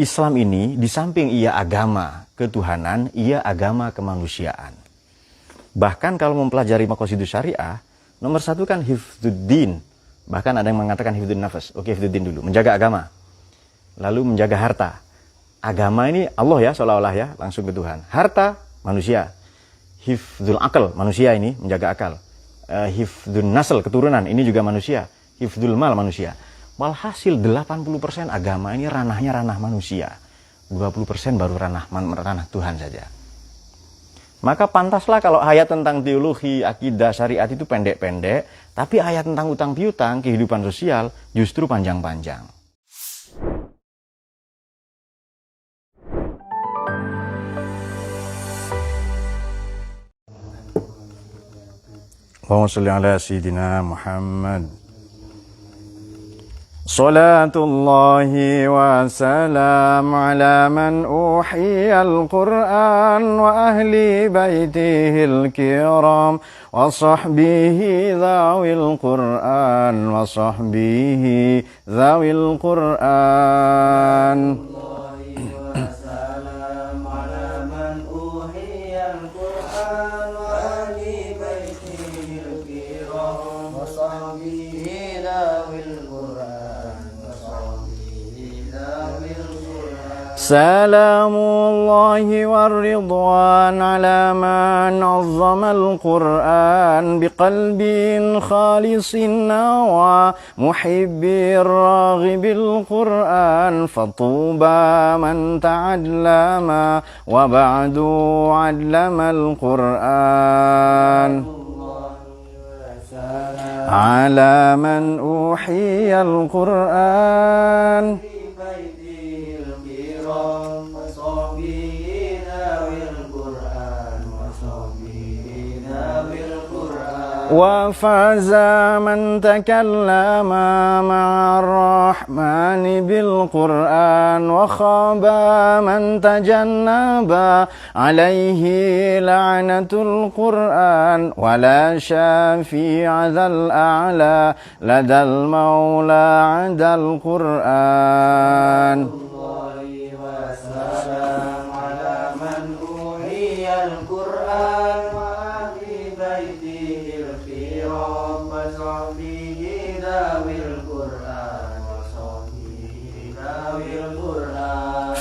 Islam ini di samping ia agama ketuhanan, ia agama kemanusiaan. Bahkan kalau mempelajari maqasidus syariah, nomor satu kan hifdzuddin. Bahkan ada yang mengatakan hifdzun nafas. Oke, hifdzuddin dulu, menjaga agama. Lalu menjaga harta. Agama ini Allah ya, seolah-olah ya, langsung ke Tuhan. Harta, manusia. Hifdzul akal, manusia ini, menjaga akal. Hifdzun nasl, keturunan, ini juga manusia. Hifdzul mal, manusia. Walhasil 80% agama ini ranahnya ranah manusia. 20% baru ranah Tuhan saja. Maka pantaslah kalau ayat tentang teologi, akidah, syariat itu pendek-pendek, tapi ayat tentang utang piutang, kehidupan sosial justru panjang-panjang. Allahumma shalli ala sayyidina Muhammad. Salatullahi wa salam ala man uhiyal Qur'an wa ahli baitihil kiram wa sahbihi dhawil Qur'an wa sahbihi dhawil Qur'an. سلام الله والرضوان على من عظم القرآن بقلب خالص نوى محب الراغب القرآن فطوبى من تعلم وبعد علم القرآن على من أوحي القرآن وفاز من تكلم مع الرحمن بالقرآن وخاب من تجنب عليه لعنة القرآن ولا شافيع ذا الأعلى لدى المولى عند القرآن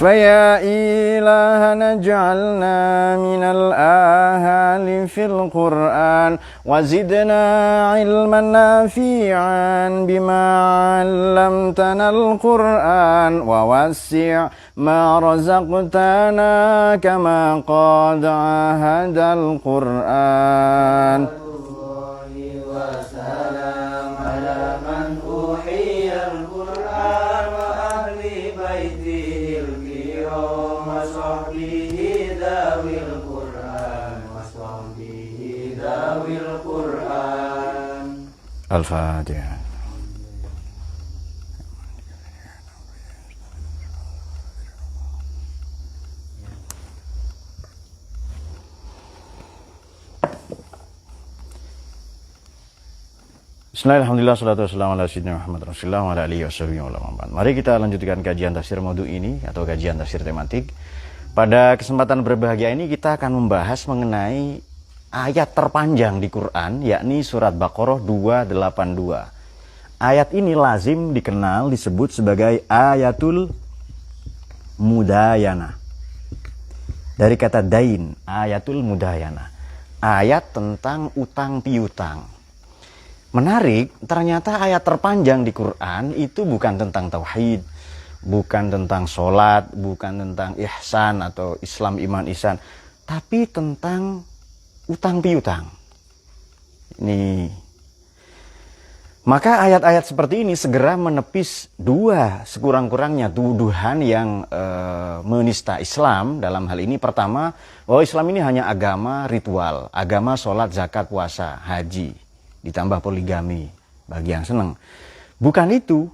فيا إلهنا اجعلنا من الآهال في القرآن وزدنا علما نافعا بما علمتنا القرآن ووسع ما رزقتنا كما قد عهد القرآن Al-Fatihah. Bismillahirrahmanirrahim. Salatu wassalamu ala sayyidina Muhammad Rasulullah wa ala alihi washabihi wa sallam. Mari kita lanjutkan kajian tafsir maudhu ini atau kajian tafsir tematik. Pada kesempatan berbahagia ini kita akan membahas mengenai ayat terpanjang di Quran, yakni surat Baqarah 282. Ayat ini lazim dikenal disebut sebagai ayatul mudayana. Dari kata dain, ayatul mudayana. Ayat tentang utang piutang. Menarik, ternyata ayat terpanjang di Quran itu bukan tentang tauhid, bukan tentang sholat, bukan tentang ihsan atau Islam iman ihsan, tapi tentang utang piutang. Ini. Maka ayat-ayat seperti ini segera menepis dua sekurang-kurangnya tuduhan yang menista Islam dalam hal ini. Pertama, bahwa Islam ini hanya agama ritual, agama sholat, zakat, puasa, haji, ditambah poligami bagi yang senang. Bukan itu.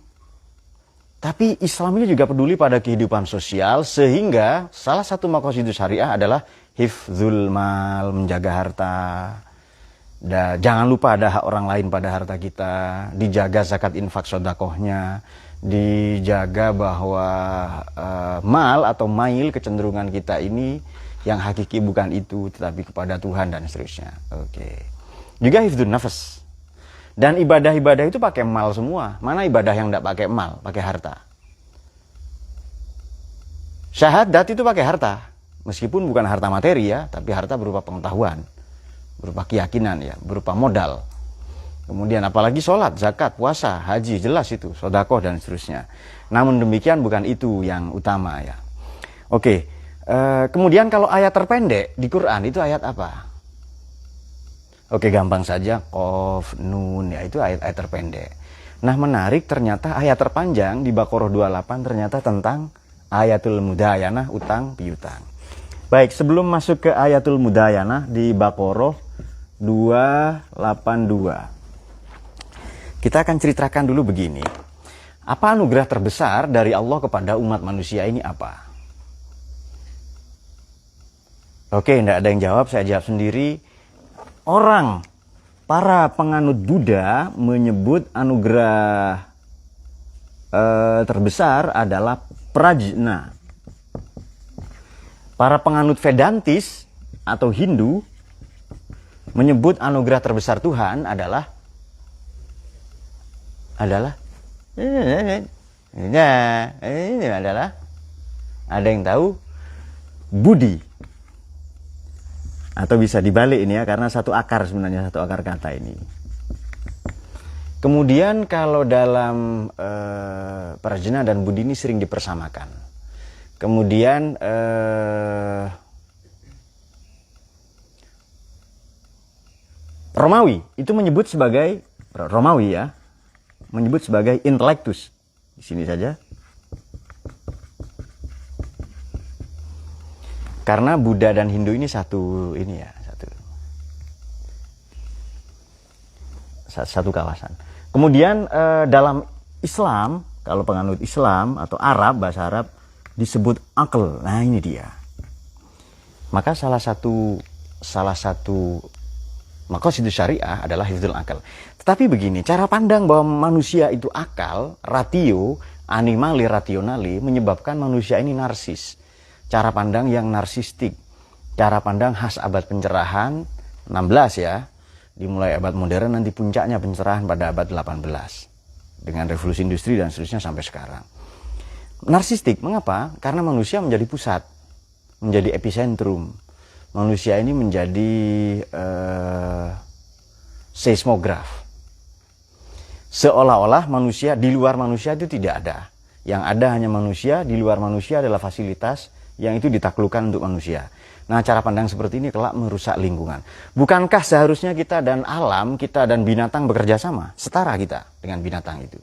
Tapi Islam ini juga peduli pada kehidupan sosial, sehingga salah satu maqasidus syariah adalah hifdzul mal, menjaga harta. Jangan lupa ada hak orang lain pada harta kita, dijaga zakat infak sodakohnya, dijaga bahwa mal atau mail kecenderungan kita ini yang hakiki bukan itu, tetapi kepada Tuhan dan seterusnya. Oke. Juga hifdzun nafas. Dan ibadah-ibadah itu pakai mal semua. Mana ibadah yang tidak pakai mal, pakai harta? Syahadat itu pakai harta. Meskipun bukan harta materi ya, tapi harta berupa pengetahuan, berupa keyakinan ya, berupa modal. Kemudian apalagi sholat, zakat, puasa, haji, jelas itu, sedekah dan seterusnya. Namun demikian bukan itu yang utama ya. Oke, kemudian kalau ayat terpendek di Quran itu ayat apa? Oke, gampang saja, Qaf, Nun, ya itu ayat-ayat terpendek. Nah menarik ternyata ayat terpanjang di Baqarah 28 ternyata tentang ayatul mudayanah, utang piutang. Baik, sebelum masuk ke ayatul mudayanah di Baqarah 282. Kita akan ceritakan dulu begini. Apa anugerah terbesar dari Allah kepada umat manusia ini apa? Oke, tidak ada yang jawab, saya jawab sendiri. Para penganut Buddha menyebut anugerah terbesar adalah prajna. Para penganut Vedantis atau Hindu menyebut anugerah terbesar Tuhan adalah ada yang tahu? Budi. Atau bisa dibalik ini ya, karena satu akar sebenarnya, satu akar kata ini. Kemudian kalau dalam prajna dan budi ini sering dipersamakan. Kemudian Romawi itu menyebut sebagai Romawi ya, menyebut sebagai intellectus. Di sini saja. Karena Buddha dan Hindu ini satu kawasan. Kemudian dalam Islam, kalau penganut Islam atau Arab, bahasa Arab disebut akal. Nah ini dia. Maka salah satu maqasid syariah adalah hifdzul akal. Tetapi begini, cara pandang bahwa manusia itu akal, ratio, animali, rationali menyebabkan manusia ini narsis. Cara pandang yang narsistik, cara pandang khas abad pencerahan 16 ya, dimulai abad modern, nanti puncaknya pencerahan pada abad 18 dengan revolusi industri dan seterusnya sampai sekarang. Narsistik, mengapa? Karena manusia menjadi pusat, menjadi epicentrum. Manusia ini menjadi seismograf. Seolah-olah manusia, di luar manusia itu tidak ada. Yang ada hanya manusia, di luar manusia adalah fasilitas yang itu ditaklukkan untuk manusia. Nah, cara pandang seperti ini kelak merusak lingkungan. Bukankah seharusnya kita dan alam, kita dan binatang bekerja sama? Setara kita dengan binatang itu.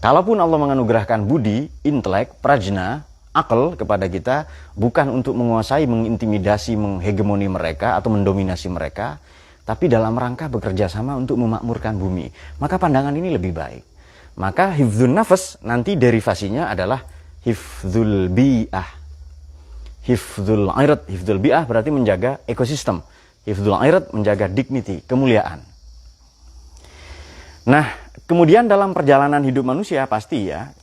Kalaupun Allah menganugerahkan budi, intelek, prajna, akal kepada kita, bukan untuk menguasai, mengintimidasi, menghegemoni mereka atau mendominasi mereka, tapi dalam rangka bekerja sama untuk memakmurkan bumi. Maka pandangan ini lebih baik. Maka hifdzun nafas nanti derivasinya adalah hifdzul bi'ah. Hifdzul airat, hifdzul bi'ah berarti menjaga ekosistem. Hifdzul airat menjaga dignity, kemuliaan. Nah, kemudian dalam perjalanan hidup manusia pasti ya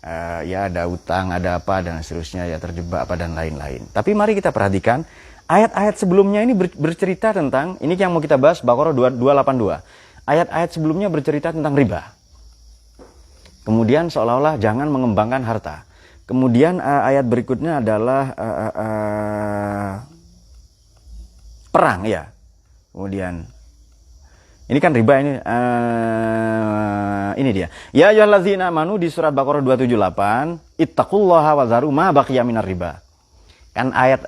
ada utang, ada apa dan seterusnya, ya terjebak apa dan lain-lain. Tapi mari kita perhatikan ayat-ayat sebelumnya ini bercerita tentang, ini yang mau kita bahas Baqarah 282. Ayat-ayat sebelumnya bercerita tentang riba. Kemudian seolah-olah jangan mengembangkan harta. Kemudian ayat berikutnya adalah perang ya. Kemudian ini kan riba ini dia. Ya ayyuhalladzina amanu di surat Baqarah 278, ittaqullaha wa zaru ma baqiya minar riba. Kan ayat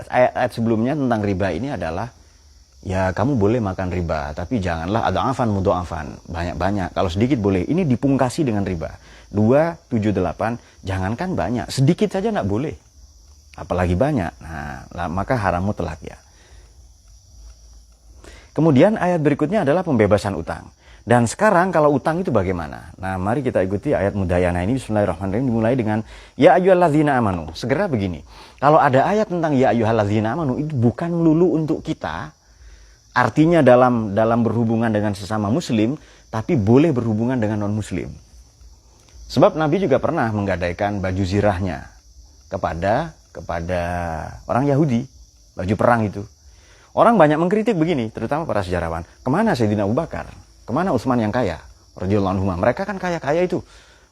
sebelumnya tentang riba ini adalah ya kamu boleh makan riba, tapi janganlah adha'afan mudha'afan, banyak-banyak. Kalau sedikit boleh. Ini dipungkasi dengan riba. 278, jangankan banyak, sedikit saja tidak boleh. Apalagi banyak. Nah, maka haram mutlak ya. Kemudian ayat berikutnya adalah pembebasan utang. Dan sekarang kalau utang itu bagaimana? Nah, mari kita ikuti ayat mudayana ini. Bismillahirrahmanirrahim, dimulai dengan ya ayyuhalladzina amanu. Segera begini. Kalau ada ayat tentang ya ayyuhalladzina amanu, itu bukan melulu untuk kita. Artinya dalam berhubungan dengan sesama muslim, tapi boleh berhubungan dengan non muslim. Sebab Nabi juga pernah menggadaikan baju zirahnya kepada orang Yahudi, baju perang itu. Orang banyak mengkritik begini, terutama para sejarawan. Kemana Sayyidina Abu Bakar? Kemana Utsman yang kaya? Radhiyallahu anhum. Mereka kan kaya-kaya itu.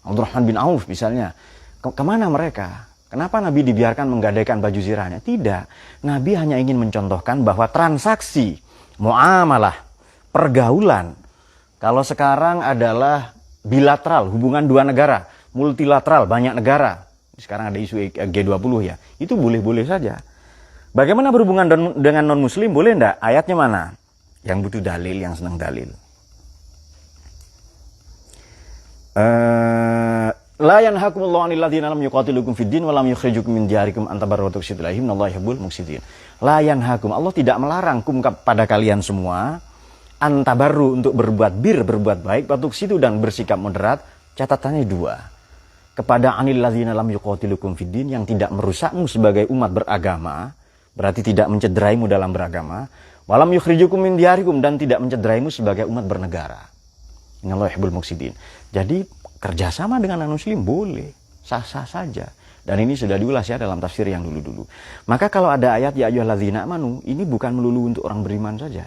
Abdurrahman bin Auf misalnya. Kemana mereka? Kenapa Nabi dibiarkan menggadaikan baju zirahnya? Tidak. Nabi hanya ingin mencontohkan bahwa transaksi, muamalah, pergaulan, kalau sekarang adalah bilateral, hubungan dua negara, multilateral, banyak negara. Sekarang ada isu G20 ya. Itu boleh-boleh saja. Bagaimana berhubungan dengan non-muslim? Boleh enggak? Ayatnya mana? Yang butuh dalil, yang senang dalil. La yanhakumullahu 'anil ladzina lam yuqatilukum fid din wa lam yukhrijukum min diyarikum an tabarru wa tuqsitu ilaihim innallaha yuhibbul muqsitin. La yanhakum, Allah tidak melarang pada kalian semua an tabarru untuk berbuat baik, wa tuqsitu dan bersikap moderat. Catatannya dua. Kepada 'anil ladzina lam yuqatilukum fid din, yang tidak merusakmu sebagai umat beragama, berarti tidak mencederaimu dalam beragama, wa lam yukhrijukum min diyarikum, dan tidak mencederaimu sebagai umat bernegara. Innallaha yuhibbul muqsitin. Jadi kerjasama dengan non-muslim boleh, sah-sah saja. Dan ini sudah diulas ya dalam tafsir yang dulu-dulu. Maka kalau ada ayat ya ayyuhalladzina amanu, ini bukan melulu untuk orang beriman saja.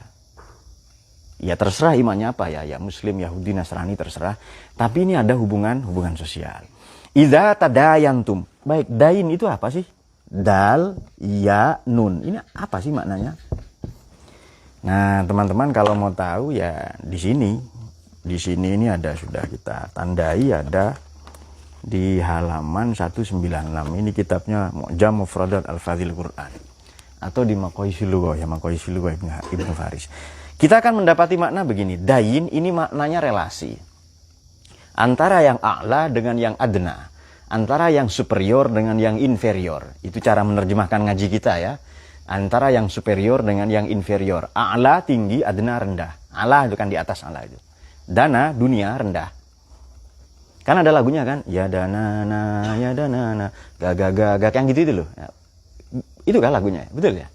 Ya terserah imannya apa ya Muslim, Yahudi, Nasrani terserah. Tapi ini ada hubungan sosial. Idza tadayantum. Baik, dain itu apa sih? Dal, ya, nun. Ini apa sih maknanya? Nah, teman-teman kalau mau tahu ya di sini. Di sini ini ada, sudah kita tandai, ada di halaman 196. Ini kitabnya Mu'jam Mufradat Al-Fadhil Quran, atau di Maqayisul Lughah ya, Maqayisul Lughah Ibnu Faris. Kita akan mendapati makna begini. Dain ini maknanya relasi antara yang a'la dengan yang adna, antara yang superior dengan yang inferior. Itu cara menerjemahkan ngaji kita ya. Antara yang superior dengan yang inferior. A'la tinggi, adna rendah. A'la itu kan di atas, a'la itu. Dana, dunia, rendah. Kan ada lagunya kan? Ya danana, gagagagag, yang gitu itu loh. Ya. Itu kan lagunya, betul ya?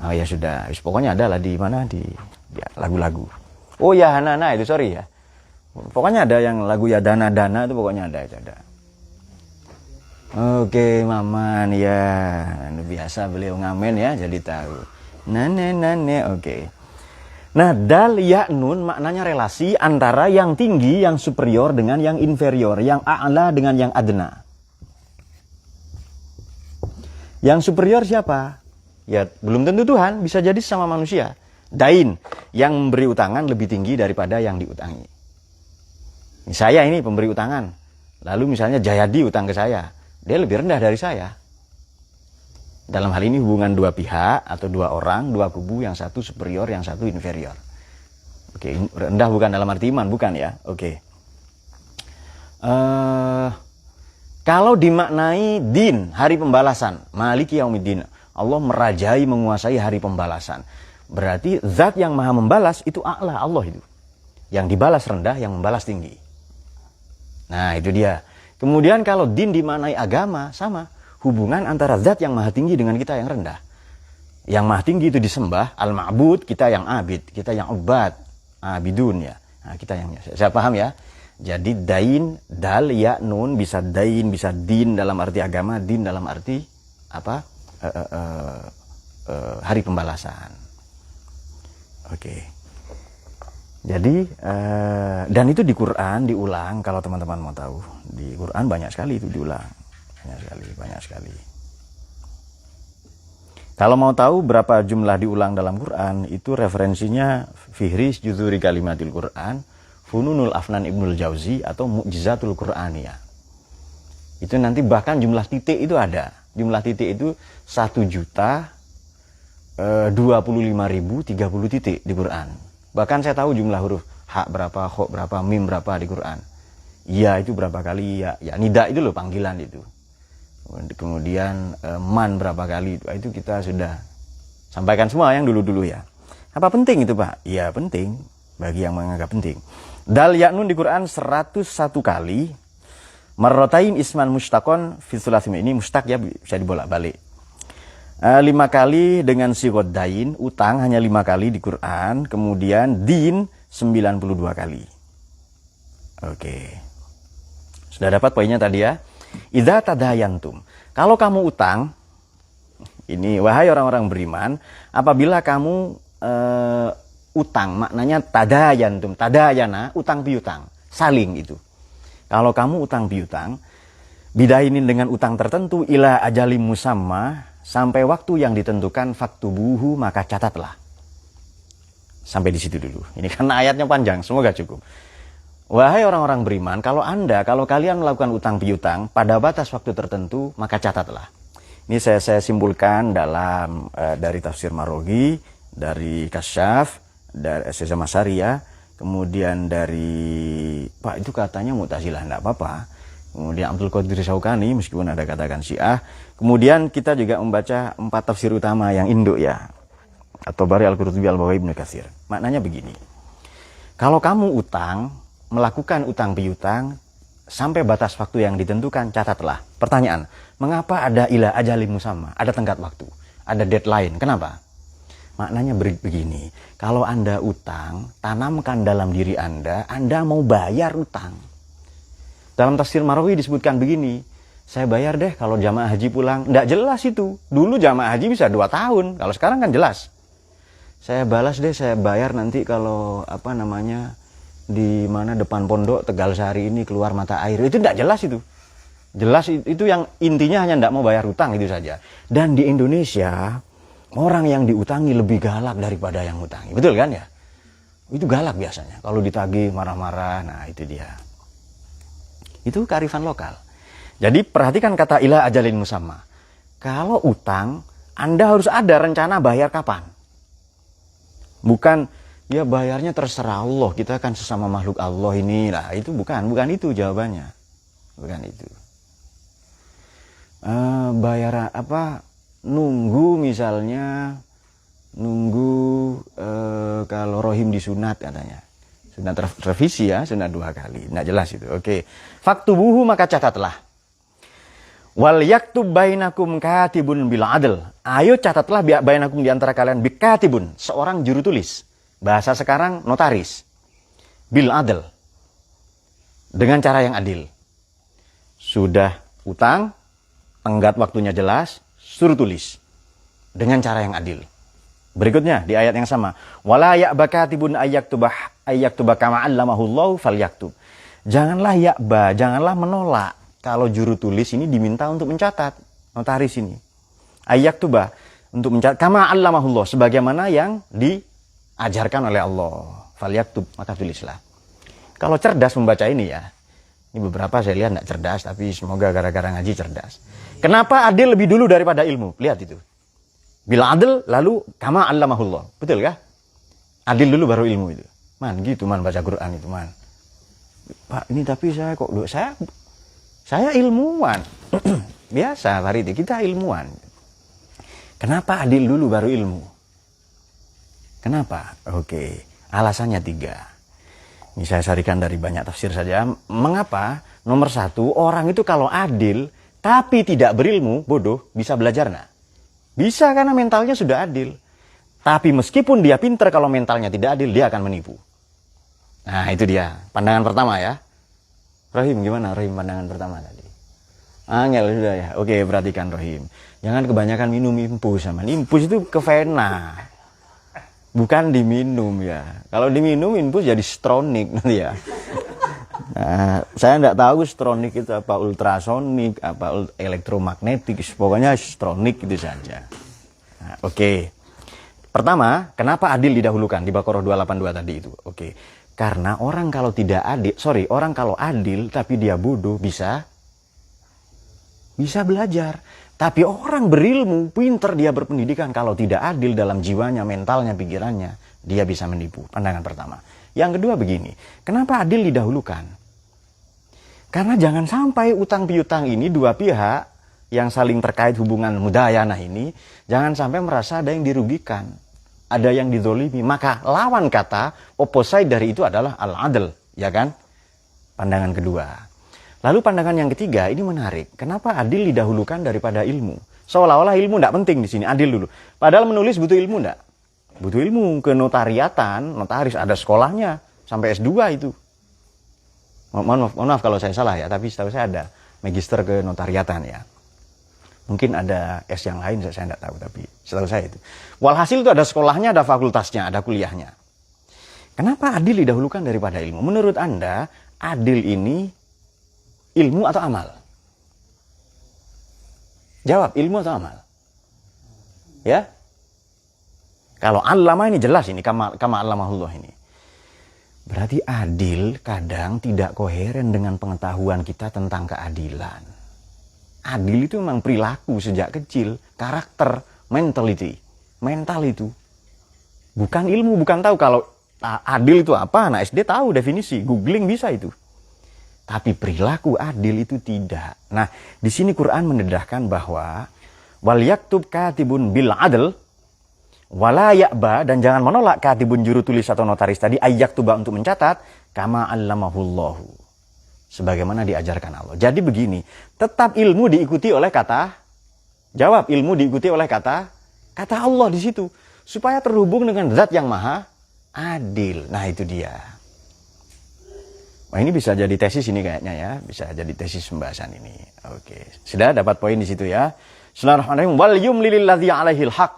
Oh ya sudah, pokoknya ada lah di mana, di lagu-lagu. Oh ya Hanana itu, sorry ya. Pokoknya ada yang lagu ya dana itu pokoknya ada. Oke, Maman ya. Biasa beliau ngamen ya, jadi tahu. Nane, oke. Nah, dal ya nun maknanya relasi antara yang tinggi, yang superior dengan yang inferior, yang a'la dengan yang adna. Yang superior siapa? Ya, belum tentu Tuhan, bisa jadi sama manusia. Dain, yang memberi utangan lebih tinggi daripada yang diutangi. Saya ini pemberi utangan. Lalu misalnya Jayadi utang ke saya, dia lebih rendah dari saya. Dalam hal ini hubungan dua pihak atau dua orang, dua kubu, yang satu superior, yang satu inferior. Oke, rendah bukan dalam arti iman, bukan ya. Oke. Kalau dimaknai din, hari pembalasan, Maliki Yaumiddin, Allah merajai, menguasai hari pembalasan. Berarti zat yang maha membalas itu a'la, Allah itu. Yang dibalas rendah, yang membalas tinggi. Nah, itu dia. Kemudian kalau din dimaknai agama, sama. Hubungan antara zat yang maha tinggi dengan kita yang rendah. Yang maha tinggi itu disembah, al-ma'bud, kita yang abid, kita yang ubad, abidun ya. Nah, kita yang, saya paham ya. Jadi dain, dal, ya, nun, bisa dain, bisa din dalam arti agama, din dalam arti apa? Hari pembalasan. Oke. Jadi dan itu di Quran diulang, kalau teman-teman mau tahu. Di Quran banyak sekali itu diulang. Banyak sekali. Kalau mau tahu berapa jumlah diulang dalam Quran, itu referensinya Fihris Juzuri Kalimatil Quran, Fununul Afnan Ibnul Jauzi, atau Mu'jizatul Quraniyah. Itu nanti bahkan jumlah titik itu ada. Jumlah titik itu 1.025.030 titik di Quran. Bahkan saya tahu jumlah huruf hak berapa, kho berapa, mim berapa di Quran. Ya itu berapa kali, ya nida itu loh panggilan itu. Kemudian man berapa kali, itu kita sudah sampaikan semua yang dulu-dulu ya. Apa penting itu Pak? Ya penting, bagi yang menganggap penting. Dal ya nun di Quran 101 kali. Marrotain isman mustakon fitsulasim, ini mustak ya, bisa dibolak-balik. 5 kali dengan sigot dain, utang hanya 5 kali di Quran. Kemudian din 92 kali. Oke. Sudah dapat poinnya tadi ya? Idza tadayantum. Kalau kamu utang, ini wahai orang-orang beriman, apabila kamu utang, maknanya tadayantum, tadayana, utang piutang, saling itu. Kalau kamu utang piutang, bidainin dengan utang tertentu ila ajalim musamma, sampai waktu yang ditentukan faktubuhu, maka catatlah. Sampai di situ dulu. Ini karena ayatnya panjang, semoga cukup. Wahai orang-orang beriman, kalau kalian melakukan utang piutang pada batas waktu tertentu, maka catatlah. Ini saya simpulkan dari tafsir Maroghi, dari Kasyaf, dari Syekh Masaria, kemudian dari Pak itu katanya Mu'tazilah, enggak apa-apa. Kemudian Abdul Qadir Syaukani, meskipun ada katakan Syiah. Kemudian kita juga membaca 4 tafsir utama yang induk ya. At-Tabari, Al-Qurtubi, Al-Baghawi, Ibnu Katsir. Maknanya begini. Kalau kamu melakukan utang piutang sampai batas waktu yang ditentukan, catatlah. Pertanyaan, mengapa ada ila ajalim musamma? Ada tenggat waktu, ada deadline. Kenapa? Maknanya begini. Kalau Anda utang, tanamkan dalam diri Anda mau bayar utang. Dalam tafsir Marwawi disebutkan begini, saya bayar deh kalau jamaah haji pulang. Nggak jelas itu. Dulu jamaah haji bisa 2 tahun, kalau sekarang kan jelas. Saya balas deh, saya bayar nanti kalau di mana depan pondok Tegal Sari ini keluar mata air. Itu nggak jelas itu. Jelas itu yang intinya hanya nggak mau bayar utang itu saja. Dan di Indonesia orang yang diutangi lebih galak daripada yang ngutangi. Betul kan ya? Itu galak biasanya. Kalau ditagih marah-marah, nah itu dia. Itu kearifan lokal. Jadi perhatikan kata ila ajalin musamma. Kalau utang, Anda harus ada rencana bayar kapan. Bukan ya bayarnya terserah Allah, kita kan sesama makhluk Allah ini. Nah, itu bukan itu jawabannya. Bukan itu. Bayar nunggu misalnya kalau rohim disunat katanya. Sunat revisi ya, sunat 2 kali. Nggak jelas itu. Oke. Faktubuhu, maka catatlah. Wal yaktub bainakum katibun bil adl. Ayo catatlah bainakum di antara kalian bikatibun, seorang juru tulis. Bahasa sekarang notaris. Bil adl. Dengan cara yang adil. Sudah utang, tenggat waktunya jelas, suruh tulis. Dengan cara yang adil. Berikutnya di ayat yang sama, wala ya'ba katibun ayyaktuba kama 'allamahullahu falyaktub. Janganlah ya'ba, janganlah menolak kalau juru tulis ini diminta untuk mencatat, notaris ini. Ayyaktuba, untuk mencatat kama 'allamahullah, sebagaimana yang diajarkan oleh Allah. Falyaktub, maka tulislah. Kalau cerdas membaca ini ya. Ini beberapa saya lihat tidak cerdas, tapi semoga gara-gara ngaji cerdas. Kenapa adil lebih dulu daripada ilmu? Lihat itu. Bila adil, lalu kama 'allamahullah. Betul kah? Adil dulu baru ilmu itu. Man, gitu man baca Quran itu man. Pak, ini tapi saya ilmuwan. Biasa, Faridi, kita ilmuwan. Kenapa adil dulu baru ilmu? Kenapa? Oke, alasannya 3. Ini saya sarikan dari banyak tafsir saja. Mengapa? Nomor 1, orang itu kalau adil, tapi tidak berilmu, bodoh, bisa belajar nggak? Bisa karena mentalnya sudah adil. Tapi meskipun dia pinter, kalau mentalnya tidak adil, dia akan menipu. Nah, itu dia. Pandangan pertama ya. Rohim, gimana Rohim pandangan pertama tadi? Angel sudah ya. Oke, perhatikan Rohim. Jangan kebanyakan minum impus sama. Impus itu kefena. Bukan diminum ya. Kalau diminum impus jadi stronik nanti ya. Nah, saya tidak tahu stronik itu apa ultrasonik, apa elektromagnetik, pokoknya stronik itu saja. Nah, oke. Pertama, kenapa adil didahulukan di Baqarah 282 tadi itu? Oke. Karena orang kalau orang kalau adil tapi dia bodoh bisa belajar. Tapi orang berilmu, pinter, dia berpendidikan, kalau tidak adil dalam jiwanya, mentalnya, pikirannya, dia bisa menipu. Pandangan pertama. Yang kedua begini, kenapa adil didahulukan? Karena jangan sampai utang piutang ini dua pihak yang saling terkait hubungan mudayanah ini, jangan sampai merasa ada yang dirugikan, ada yang dizolimi. Maka lawan kata, opposite dari itu adalah al-adl, ya kan? Pandangan kedua. Lalu pandangan yang ketiga, ini menarik. Kenapa adil didahulukan daripada ilmu? Seolah-olah ilmu tidak penting di sini, adil dulu. Padahal menulis butuh ilmu tidak? Butuh ilmu, kenotariatan, notaris ada sekolahnya, sampai S2 itu. Mohon maaf kalau saya salah ya, tapi setahu saya ada magister kenotariatan ya. Mungkin ada S yang lain, saya tidak tahu, tapi setahu saya itu. Walhasil itu ada sekolahnya, ada fakultasnya, ada kuliahnya. Kenapa adil didahulukan daripada ilmu? Menurut Anda, adil ini ilmu atau amal? Jawab, ilmu atau amal? Ya? Kalau allama ini jelas ini, kama allamahullah ini. Berarti adil kadang tidak koheren dengan pengetahuan kita tentang keadilan. Adil itu memang perilaku sejak kecil, karakter, mentality. Mental itu. Bukan ilmu, bukan tahu kalau adil itu apa. Nah, SD tahu definisi, googling bisa itu. Tapi perilaku adil itu tidak. Nah, di sini Quran mendedahkan bahwa wal yaktub katibun bil adl wala ya'ba, dan jangan menolak katibun juru tulis atau notaris tadi ayyak tuba untuk mencatat kama allamahullahu, sebagaimana diajarkan Allah. Jadi begini, tetap ilmu diikuti oleh kata, jawab, ilmu diikuti oleh kata Allah di situ, supaya terhubung dengan zat yang maha adil. Nah, itu dia. Wah, ini bisa jadi tesis ini kayaknya ya, bisa jadi tesis pembahasan ini. Oke, sudah dapat poin di situ ya. Bismillahirrahmanirrahim. Wal yumlil ladzi 'alaihil haq.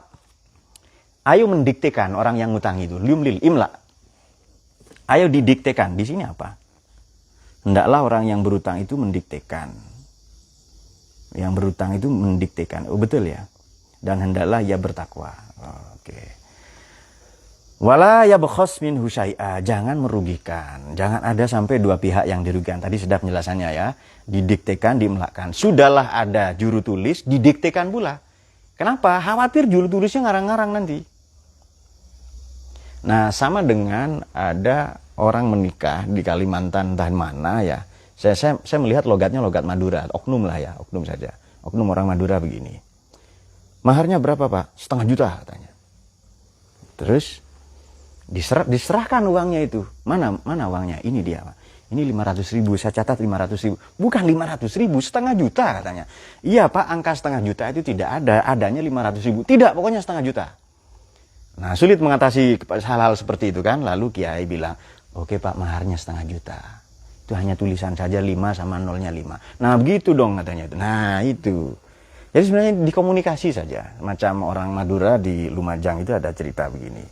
Ayo mendiktekan orang yang ngutang itu. Yumlil, imla. Ayo didiktekan. Di sini apa? Hendaklah orang yang berutang itu mendiktekan. Yang berutang itu mendiktekan. Oh, betul ya. Dan hendaklah ia bertakwa. Oke. Wala yabkhas minhu syai'a. Jangan merugikan. Jangan ada sampai dua pihak yang dirugikan. Tadi sudah penjelasannya ya. Didiktekan, diimlakan. Sudahlah ada juru tulis, didiktekan pula. Kenapa? Khawatir juru tulisnya ngarang-ngarang nanti. Nah, sama dengan ada orang menikah di Kalimantan entah mana ya. Saya melihat logatnya logat Madura, oknum lah ya, oknum saja. Oknum orang Madura begini. Maharnya berapa, Pak? 500 juta katanya. Terus diserahkan uangnya itu. Mana uangnya? Ini dia, Pak. Ini 500.000, saya catat 500.000. Bukan 500.000, 500 juta katanya. Iya, Pak, angka 500 juta itu tidak ada, adanya 500.000. Tidak, pokoknya 500 juta. Nah, sulit mengatasi hal-hal seperti itu kan. Lalu Kiai bilang, oke Pak, maharnya 500 juta. Itu hanya tulisan saja 5 sama nolnya 5. Nah, begitu dong katanya itu. Nah, itu. Jadi sebenarnya dikomunikasi saja. Macam orang Madura di Lumajang itu ada cerita begini.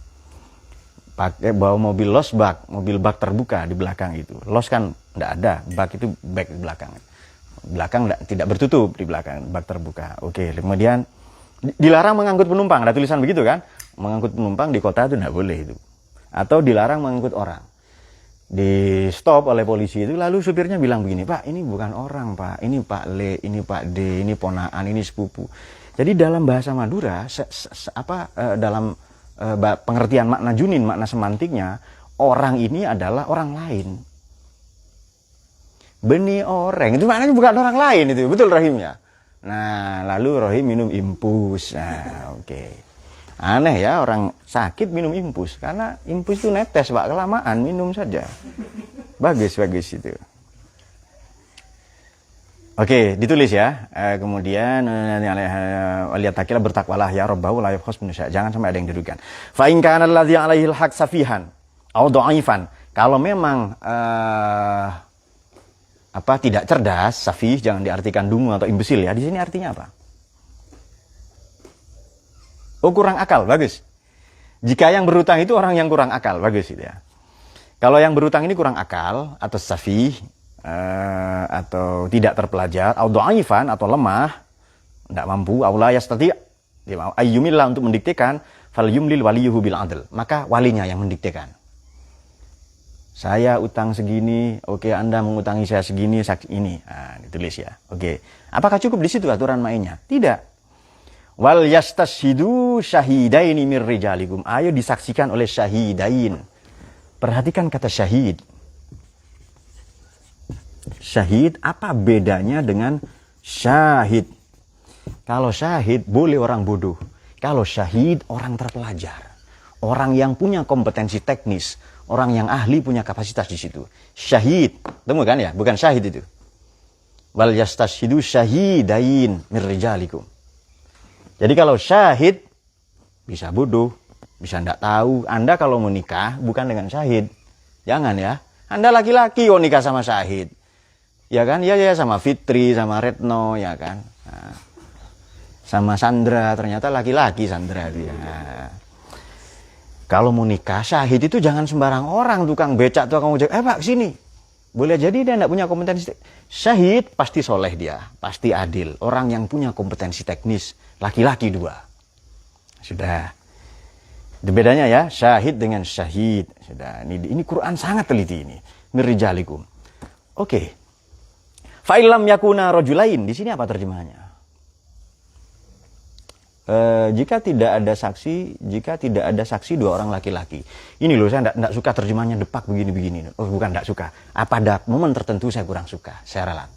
Pakai bawa mobil los bak, mobil bak terbuka di belakang itu. Los kan enggak ada, bak itu bak di belakang. Belakang tidak bertutup di belakang, bak terbuka. Oke, kemudian dilarang mengangkut penumpang, ada tulisan begitu kan? Mengangkut penumpang di kota itu enggak boleh itu. Atau dilarang mengangkut orang. Di stop oleh polisi itu, lalu supirnya bilang begini, Pak, ini bukan orang, Pak. Ini Pak Le, ini Pak D, ini ponaan, ini sepupu. Jadi dalam bahasa Madura, dalam pengertian makna junin, makna semantiknya, orang ini adalah orang lain. Beni orang, itu maknanya bukan orang lain itu, betul Rahimnya. Nah, lalu Rahim minum impus. Nah, oke. Aneh ya, orang sakit minum impus. Karena impus itu netes, Pak. Kelamaan, minum saja. Bagus itu. Oke, ditulis ya. Kemudian, waliyattakillah, bertakwalah ya Rabbahu la yabkhas minhu syai'an. Jangan sampai ada yang dirugikan. Fa in kana alladzi 'alaihil haq safihan aw dha'ifan. Kalau memang tidak cerdas, safih jangan diartikan dungu atau imbesil ya. Di sini artinya apa? Oh, kurang akal, bagus. Jika yang berutang itu orang yang kurang akal, bagus gitu ya. Kalau yang berutang ini kurang akal atau safih atau tidak terpelajar, atau dhaifan atau lemah, tidak mampu, aula yastati ayyumillah untuk mendiktekan, fal yumlil waliyuhu bil adl. Maka walinya yang mendiktekan. Saya utang segini, oke, Anda mengutangi saya segini, ini. Nah, ditulis ya. Oke. Apakah cukup di situ aturan mainnya? Tidak. Wal yastashidu syahidaini mir rijalikum. Ayo disaksikan oleh syahidain. Perhatikan kata syahid. Syahid, apa bedanya dengan syahid? Kalau syahid boleh orang bodoh. Kalau syahid orang terpelajar. Orang yang punya kompetensi teknis. Orang yang ahli punya kapasitas di situ. Syahid. Temu kan ya? Bukan syahid itu. Wal yastashidu syahidain mir rijalikum. Jadi kalau syahid, bisa bodoh, bisa tidak tahu. Anda kalau menikah, bukan dengan syahid. Jangan ya. Anda laki-laki kok nikah sama Syahid. Ya kan? Ya sama Fitri, sama Retno, ya kan? Nah, sama Sandra, ternyata laki-laki Sandra dia. Nah, kalau mau nikah Syahid itu jangan sembarang orang, tukang becak, tukang ojek. Pak sini. Boleh jadi dia tidak punya kompetensi. Syahid pasti soleh dia, pasti adil. Orang yang punya kompetensi teknis, laki-laki 2. Sudah. Itu bedanya ya, syahid dengan syahid. Sudah. Ini Quran sangat teliti ini. Mirijalikum. Oke. Fa'ilam yakuna rojulain. Di sini apa terjemahannya? Jika tidak ada saksi 2 orang laki-laki. Ini loh, saya tidak suka terjemahannya depak begini-begini. Oh, bukan tidak suka. Pada momen tertentu saya kurang suka. Saya ralat.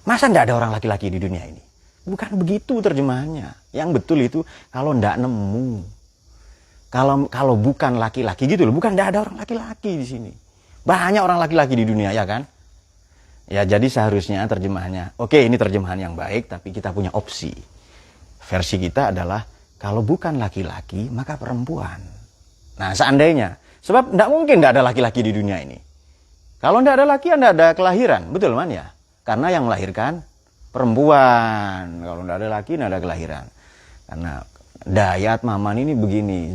Masa tidak ada orang laki-laki di dunia ini? Bukan begitu terjemahannya. Yang betul itu kalau tidak nemu. Kalau bukan laki-laki gitu loh. Bukan tidak ada orang laki-laki di sini. Banyak orang laki-laki di dunia, ya kan? Ya, jadi seharusnya terjemahannya. Oke, ini terjemahan yang baik, tapi kita punya opsi. Versi kita adalah, kalau bukan laki-laki, maka perempuan. Nah, seandainya. Sebab tidak mungkin tidak ada laki-laki di dunia ini. Kalau tidak ada laki, tidak ada kelahiran. Betul, man ya? Karena yang melahirkan perempuan. Kalau tidak ada laki, tidak ada kelahiran. Karena dayat maman ini begini.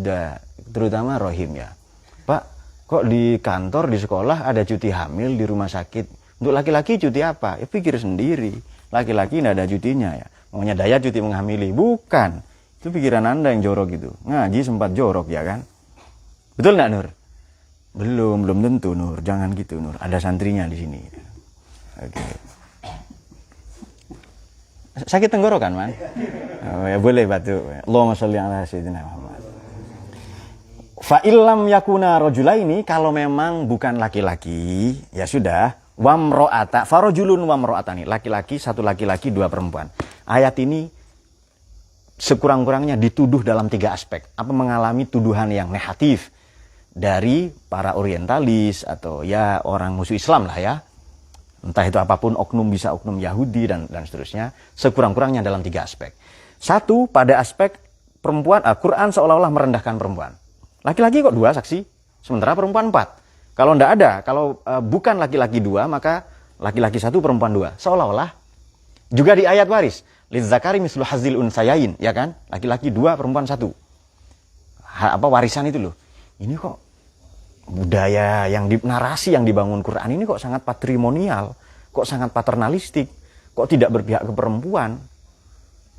Terutama rohim ya. Pak, kok di kantor, di sekolah ada cuti hamil, di rumah sakit. Untuk laki-laki cuti apa? Ya pikir sendiri. Laki-laki tidak ada cutinya ya. Maunya daya cuti menghamili. Bukan. Itu pikiran Anda yang jorok gitu. Ngaji sempat jorok ya kan? Betul nggak Nur? Belum tentu Nur. Jangan gitu Nur. Ada santrinya di sini. Oke. Sakit tenggorokan man? Oh, ya boleh batuk. Allahumma sholli ala sayyidina Muhammad. Fa'ilam yakuna rojulaini, kalau memang bukan laki-laki, ya sudah. Wamro'ata, farojulun wamro'atani. Laki-laki, 1 laki-laki, 2 perempuan. Ayat ini sekurang-kurangnya dituduh dalam 3 aspek. Apa mengalami tuduhan yang negatif dari para orientalis atau ya orang musuh Islam lah ya. Entah itu apapun, oknum bisa oknum Yahudi dan seterusnya. Sekurang-kurangnya dalam 3 aspek. 1, pada aspek perempuan, Quran seolah-olah merendahkan perempuan. Laki-laki kok 2 saksi, sementara perempuan 4. Kalau tidak ada, kalau bukan laki-laki 2, maka laki-laki 1, perempuan 2. Seolah-olah. Juga di ayat waris. Lizzakari mislu hazil unsayain. Ya kan? Laki-laki 2, perempuan 1. Warisan itu loh. Ini kok budaya narasi yang dibangun Quran ini kok sangat patrimonial. Kok sangat paternalistik. Kok tidak berpihak ke perempuan.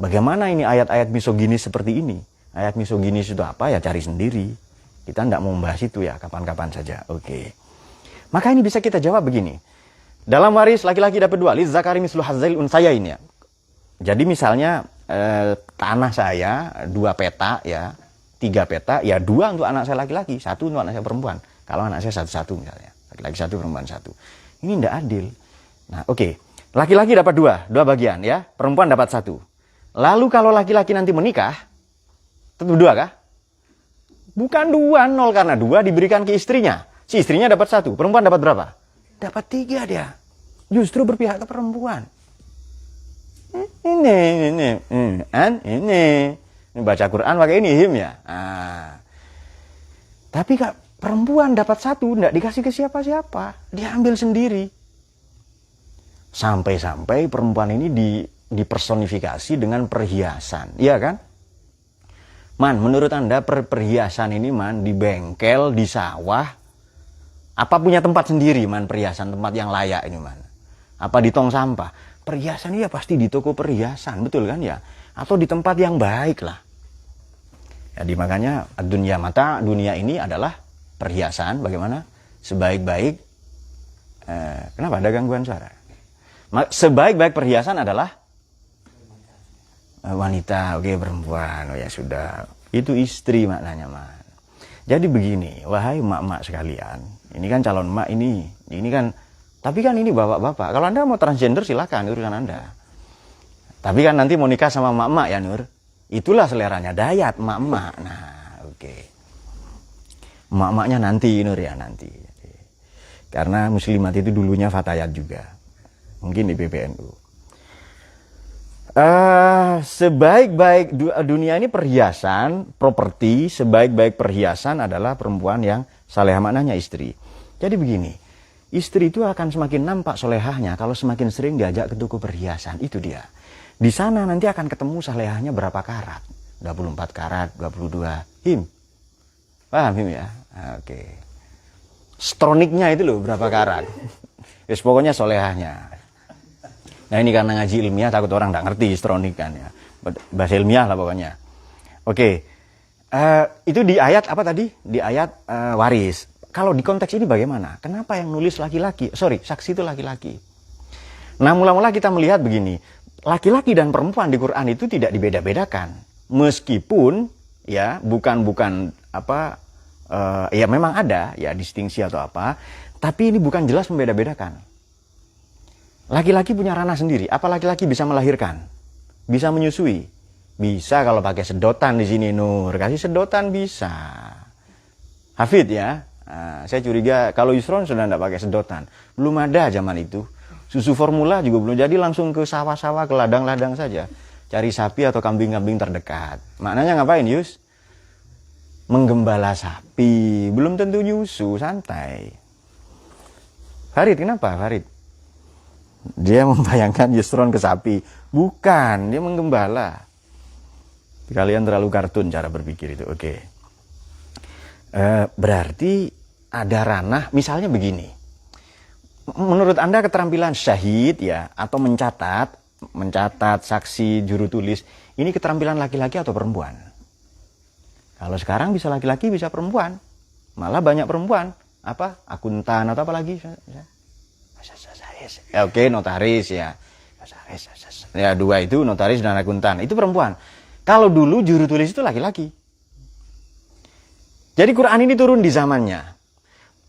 Bagaimana ini ayat-ayat misoginis seperti ini? Ayat misoginis itu apa? Ya cari sendiri. Kita tidak mau membahas itu ya, kapan-kapan saja. Oke. Maka ini bisa kita jawab begini. Dalam waris laki-laki dapat 2. Lizzakari mislu hazil unsayain ya. Jadi misalnya tanah saya 2 peta ya. 3 peta, ya 2 untuk anak saya laki-laki. 1 untuk anak saya perempuan. Kalau anak saya 1-1 misalnya. Laki-laki 1, perempuan 1. Ini tidak adil. Nah oke. Laki-laki dapat 2 bagian ya. Perempuan dapat 1. Lalu kalau laki-laki nanti menikah, tetap 2 kah? Bukan 2, 0 karena 2 diberikan ke istrinya. Si istrinya dapat 1, perempuan dapat berapa? Dapat 3 dia. Justru berpihak ke perempuan. Ini. Baca Quran pakai ini him ya. Tapi kak perempuan dapat 1, tidak dikasih ke siapa-siapa, diambil sendiri. Sampai-sampai perempuan ini dipersonifikasi dengan perhiasan, iya kan? Man, menurut Anda perhiasan ini man di bengkel, di sawah, apa punya tempat sendiri man perhiasan, tempat yang layak ini man? Apa di tong sampah? Perhiasan ya pasti di toko perhiasan, betul kan ya? Atau di tempat yang baik lah. Jadi makanya dunia mata, dunia ini adalah perhiasan, bagaimana? Sebaik-baik, kenapa ada gangguan suara? Sebaik-baik perhiasan adalah wanita, oke perempuan, oh ya sudah. Itu istri maknanya man. Jadi begini, wahai emak-emak sekalian, ini kan calon emak ini kan, tapi kan ini bapak-bapak. Kalau Anda mau transgender silakan, urusan Anda. Tapi kan nanti mau nikah sama emak-emak ya Nur. Itulah seleranya dayat emak-emak. Nah, oke. Emak-emaknya nanti Nur ya nanti. Karena muslimat itu dulunya fatayat juga. Mungkin di PBNU. Sebaik-baik dunia ini perhiasan, properti, sebaik-baik perhiasan adalah perempuan yang saleh, maknanya istri. Jadi begini, Istri itu akan semakin nampak solehahnya kalau semakin sering diajak ke toko perhiasan. Itu dia. Di sana nanti akan ketemu solehahnya berapa karat. 24 karat, 22. Him. Paham Him ya? Oke. Stroniknya itu loh berapa karat. Yes, pokoknya solehahnya. Nah ini karena ngaji ilmiah takut orang nggak ngerti stronik kan ya. Bahasa ilmiah lah pokoknya. Oke. Itu di ayat apa tadi? Di ayat waris. Kalau di konteks ini bagaimana? Kenapa yang nulis laki-laki? Saksi itu laki-laki. Nah, mula-mula kita melihat begini. Laki-laki dan perempuan di Quran itu tidak dibeda-bedakan. Meskipun ya bukan apa ya memang ada ya distingsi atau apa, tapi ini bukan jelas membeda-bedakan. Laki-laki punya ranah sendiri. Apa laki-laki bisa melahirkan? Bisa menyusui? Bisa kalau pakai sedotan di sini Nur. Kasih sedotan bisa. Hafid ya. Nah, saya curiga kalau Yusron sudah tidak pakai sedotan. Belum ada zaman itu. Susu formula juga belum jadi, langsung ke sawah-sawah, ke ladang-ladang saja. Cari sapi atau kambing-kambing terdekat. Maknanya ngapain Yus? Menggembala sapi. Belum tentu nyusu, santai. Farid, kenapa Farid? Dia membayangkan Yusron ke sapi. Bukan, dia menggembala. Kalian terlalu kartun cara berpikir itu. Oke. Berarti ada ranah, misalnya begini. Menurut Anda keterampilan syahid ya atau mencatat saksi, juru tulis, ini keterampilan laki-laki atau perempuan? Kalau sekarang bisa laki-laki, bisa perempuan. Malah banyak perempuan. Apa? Akuntan atau apa lagi? Ya, oke, notaris ya. Ya, dua itu notaris dan akuntan. Itu perempuan. Kalau dulu juru tulis itu laki-laki. Jadi Quran ini turun di zamannya.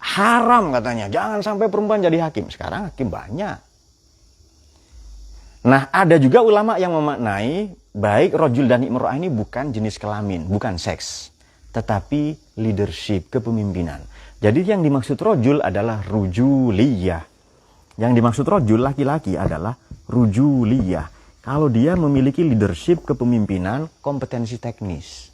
Haram katanya, jangan sampai perempuan jadi hakim. Sekarang hakim banyak. Nah, ada juga ulama yang memaknai baik rojul dan imro'ah ini bukan jenis kelamin, bukan seks, tetapi leadership, kepemimpinan. Jadi yang dimaksud rojul adalah rujuliyah. Yang dimaksud rojul laki-laki adalah rujuliyah. Kalau dia memiliki leadership, kepemimpinan, kompetensi teknis.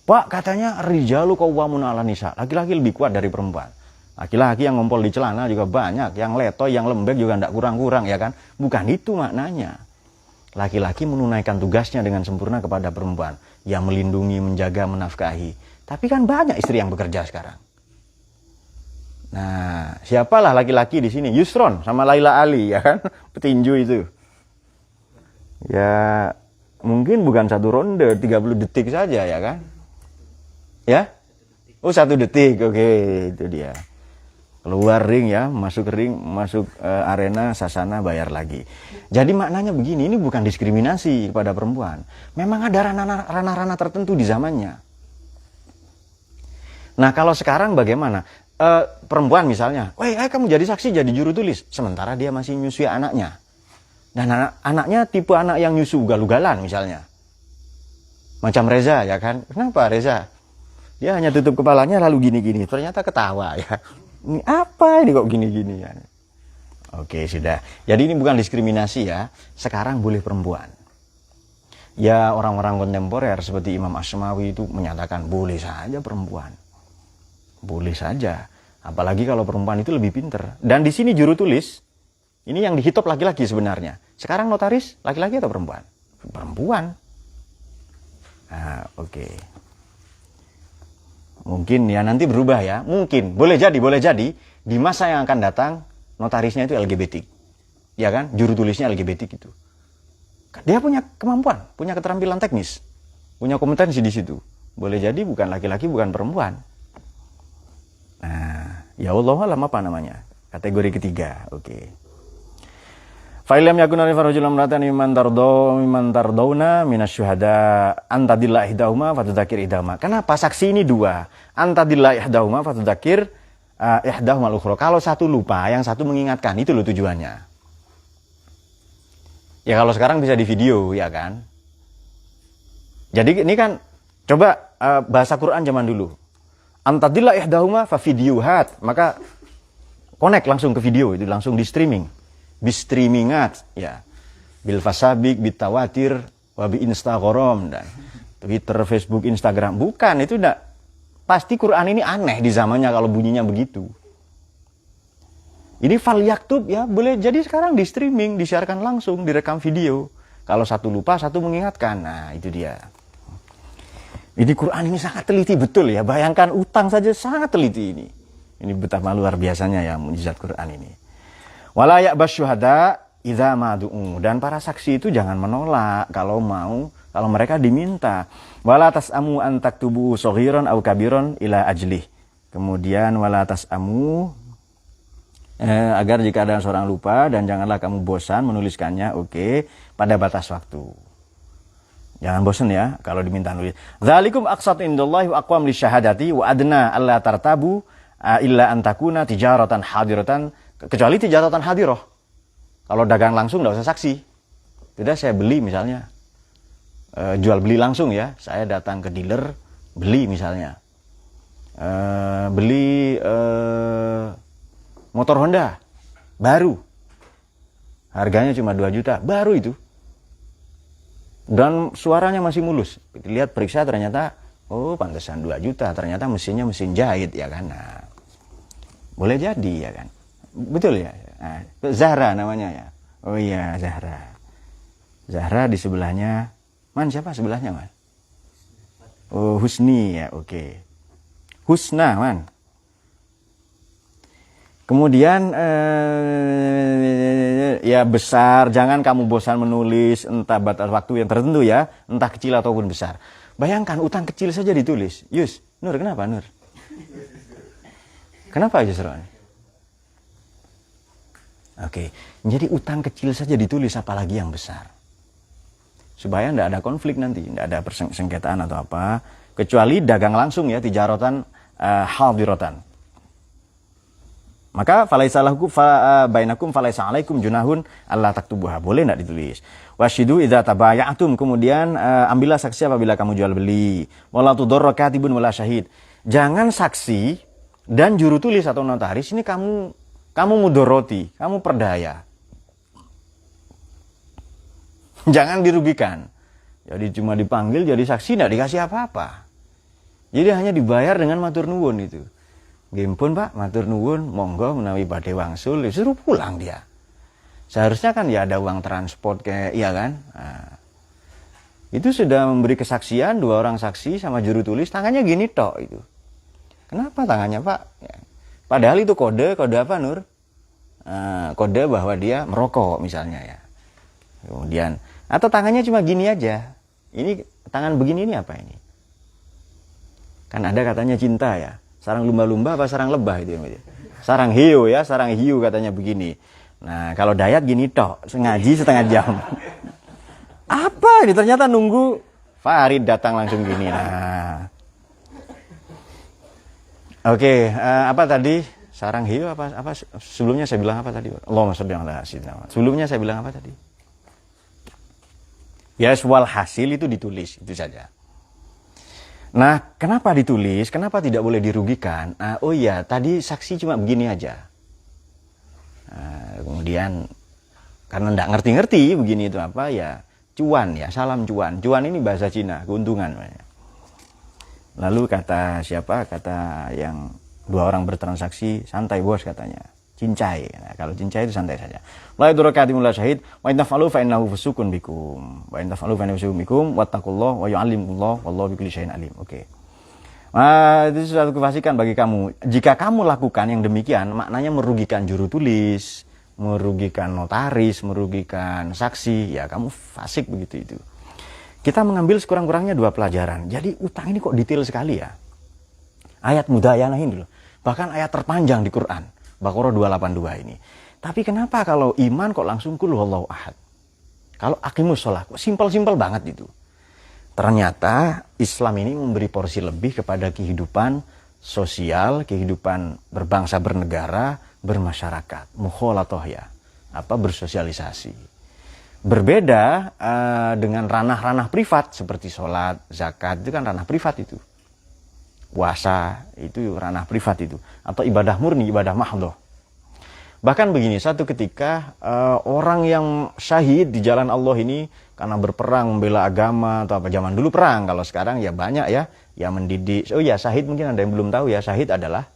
Pak, katanya rijalu qawwamun 'alan nisa. Laki-laki lebih kuat dari perempuan. Laki-laki yang ngompol di celana juga banyak, yang letoy, yang lembek juga tidak kurang-kurang ya kan? Bukan itu maknanya. Laki-laki menunaikan tugasnya dengan sempurna kepada perempuan, yang melindungi, menjaga, menafkahi. Tapi kan banyak istri yang bekerja sekarang. Nah, siapalah laki-laki di sini? Yusron sama Laila Ali ya kan? Petinju itu. Ya, mungkin bukan satu ronde, 30 detik saja ya kan? Ya? Oh, 1 detik. Oke, itu dia. Keluar ring ya, masuk ring, masuk arena, sasana, bayar lagi. Jadi maknanya begini, ini bukan diskriminasi kepada perempuan. Memang ada ranah-ranah tertentu di zamannya. Nah, kalau sekarang bagaimana? Perempuan misalnya, "Woi, kamu jadi saksi, jadi juru tulis." Sementara dia masih nyusui anaknya. Dan anaknya tipe anak yang nyusu ugal-ugalan misalnya. Macam Reza ya kan? Kenapa Reza? Dia hanya tutup kepalanya lalu gini-gini. Ternyata ketawa ya. Ini apa ini kok gini-gini ya? Oke, sudah. Jadi ini bukan diskriminasi ya. Sekarang boleh perempuan. Ya, orang-orang kontemporer seperti Imam Asmawi itu menyatakan boleh saja perempuan. Boleh saja. Apalagi kalau perempuan itu lebih pinter. Dan di sini juru tulis, ini yang dihitop laki-laki sebenarnya. Sekarang notaris, laki-laki atau perempuan? Perempuan. Nah, oke. Mungkin ya nanti berubah ya. Mungkin. Boleh jadi. Di masa yang akan datang, notarisnya itu LGBT. Ya kan? Juru tulisnya LGBT itu. Dia punya kemampuan, punya keterampilan teknis. Punya kompetensi di situ. Boleh jadi bukan laki-laki, bukan perempuan. Nah, ya Allah alam apa namanya? Kategori ketiga. Oke. Fa'ilam yakun alif rajulan imra'atan mimman tardawna minasyuhada antadillah ihdahuma fatudakir ihdahuma. Kenapa saksi ini dua? Antadillah ihdahuma fatudakir ihdahuma al-ukhra. Kalau satu lupa, yang satu mengingatkan, itu loh tujuannya. Ya kalau sekarang bisa di video, ya kan? Jadi ini kan coba bahasa Quran zaman dulu. Antadillah ihdahuma fa videohat, maka connect langsung ke video itu, langsung di streaming. Streamingat ya, bil fasabik, bitawatir, wabi instagram dan Twitter, Facebook, Instagram. Bukan, itu enggak. Pasti Quran ini aneh di zamannya kalau bunyinya begitu. Ini fal yaktub ya, boleh jadi sekarang di streaming, disiarkan langsung, direkam video. Kalau satu lupa, satu mengingatkan. Nah, itu dia. Ini Quran ini sangat teliti betul ya. Bayangkan utang saja sangat teliti ini. Ini betapa luar biasanya ya mukjizat Quran ini. Wala ya'bas syuhada idza ma du'u. Dan para saksi itu jangan menolak kalau mereka diminta. Wala tas'amu an taktubu saghiran aw kabiran ila ajlih. Kemudian wala tas'amu agar jika ada seorang lupa, dan janganlah kamu bosan menuliskannya, pada batas waktu. Jangan bosan ya kalau diminta nulis. Dzalikum aqsatu indallahi wa aqwam lisyahadati wa adna alla tartabu illa an takuna tijaratan hadiratan, kecuali tijaratan hadirah. Kalau dagang langsung enggak usah saksi. Tidak, saya beli misalnya. Jual beli langsung ya. Saya datang ke dealer beli misalnya. Beli motor Honda baru, harganya cuma 2 juta, baru itu, dan suaranya masih mulus. Lihat, periksa, ternyata pantesan 2 juta, ternyata mesinnya mesin jahit ya kan. Nah, boleh jadi ya kan, betul ya. Nah, Zahra namanya ya. Oh iya, Zahra di sebelahnya siapa sebelahnya Oh, Husni ya, Husna Kemudian ya besar, jangan kamu bosan menulis, entah batas waktu yang tertentu ya, entah kecil ataupun besar. Bayangkan utang kecil saja ditulis. Nur, kenapa Nur? Kenapa Yus Ron? Jadi utang kecil saja ditulis, apalagi yang besar. Supaya tidak ada konflik nanti, tidak ada persengketaan atau apa. Kecuali dagang langsung ya, tijaratan hadiratan. Maka falaisa lakum bainakum falaisa alaikum junahun alla taktubuha. Boleh enggak ditulis. Wasyidu idza tabaya'tum, kemudian ambillah saksi apabila kamu jual beli. Wala tudarra katibun wala syahid. Jangan saksi dan juru tulis atau notaris ini kamu mudoroti, kamu perdaya. Jangan dirugikan. Jadi cuma dipanggil jadi saksi enggak dikasih apa-apa. Jadi hanya dibayar dengan matur nuwun itu. Gimpun Pak, matur nuwun, monggo menawi badhe wangsul, suruh pulang dia. Seharusnya kan ya ada uang transport iya kan. Nah, itu sudah memberi kesaksian, 2 orang saksi sama juru tulis, tangannya gini tok itu. Kenapa tangannya Pak? Ya. Padahal itu kode apa Nur? Kode bahwa dia merokok misalnya ya. Kemudian atau tangannya cuma gini aja. Ini tangan begini ini apa ini? Kan ada katanya cinta ya. Sarang lumba-lumba apa sarang lebah itu? Sarang hiu ya, sarang hiu katanya begini. Nah, kalau dayat gini tok, ngaji setengah jam. Apa ini? Ternyata nunggu Farid datang langsung gini. Nah. Apa tadi? Sarang hiu apa sebelumnya saya bilang apa tadi? Allahumma shalli ala sayyidina. Sebelumnya saya bilang apa tadi? Ya, wal hasil itu ditulis, itu saja. Nah, kenapa ditulis? Kenapa tidak boleh dirugikan? Tadi saksi cuma begini aja. Kemudian karena tidak ngerti-ngerti begini itu apa ya, cuan ya, salam cuan. Cuan ini bahasa Cina, keuntungan. Lalu kata yang 2 orang bertransaksi, santai bos katanya. Cincai. Nah, kalau cincai itu santai saja. La yadurakatimul syahid wa in taf'alu fa innahu fusukun bikum. Wa in taf'alu fa innahu fusukun bikum wattaqullaha wa yu'allimukumullah wallahu bikulli syai'in alim. Itu sudah aku pastikan bagi kamu. Jika kamu lakukan yang demikian, maknanya merugikan juru tulis, merugikan notaris, merugikan saksi, ya kamu fasik begitu itu. Kita mengambil sekurang-kurangnya 2 pelajaran. Jadi utang ini kok detail sekali ya. Ayat mudayanah ini loh. Bahkan ayat terpanjang di Quran. Baqarah 282 ini. Tapi kenapa kalau iman kok langsung qul huwallahu ahad? Kalau aqimus shalah kok simpel-simpel banget itu. Ternyata Islam ini memberi porsi lebih kepada kehidupan sosial, kehidupan berbangsa bernegara, bermasyarakat, mukhalatoh ya. Bersosialisasi. Berbeda dengan ranah-ranah privat seperti sholat, zakat, itu kan ranah privat itu. Puasa itu ranah privat itu, atau ibadah murni, ibadah mahdhah. Bahkan begini, satu ketika orang yang syahid di jalan Allah ini karena berperang membela agama atau apa, zaman dulu perang, kalau sekarang ya banyak ya yang mendidik. Syahid mungkin ada yang belum tahu ya, syahid adalah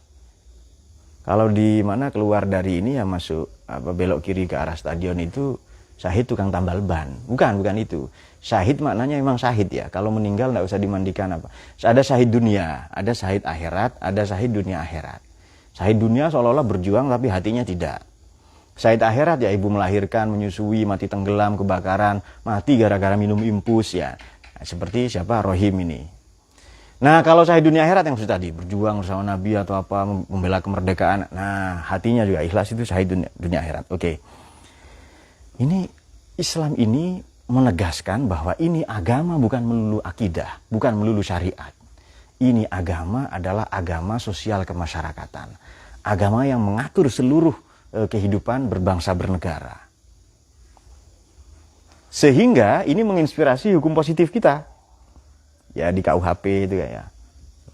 Kalau di mana keluar dari ini ya masuk belok kiri ke arah stadion itu syahid tukang tambal ban. Bukan itu. Syahid maknanya memang syahid ya. Kalau meninggal nggak usah dimandikan apa. Ada syahid dunia, ada syahid akhirat, ada syahid dunia akhirat. Syahid dunia seolah-olah berjuang tapi hatinya tidak. Syahid akhirat ya ibu melahirkan, menyusui, mati tenggelam, kebakaran, mati gara-gara minum impus ya. Nah, seperti siapa? Rohim ini. Nah kalau syahid dunia akhirat yang sudah tadi berjuang bersama Nabi atau apa membela kemerdekaan, nah hatinya juga ikhlas, itu syahid dunia akhirat. Oke. Ini Islam ini menegaskan bahwa ini agama bukan melulu akidah, bukan melulu syariat. Ini agama adalah agama sosial kemasyarakatan. Agama yang mengatur seluruh kehidupan berbangsa bernegara. Sehingga ini menginspirasi hukum positif kita. Ya di KUHP itu ya,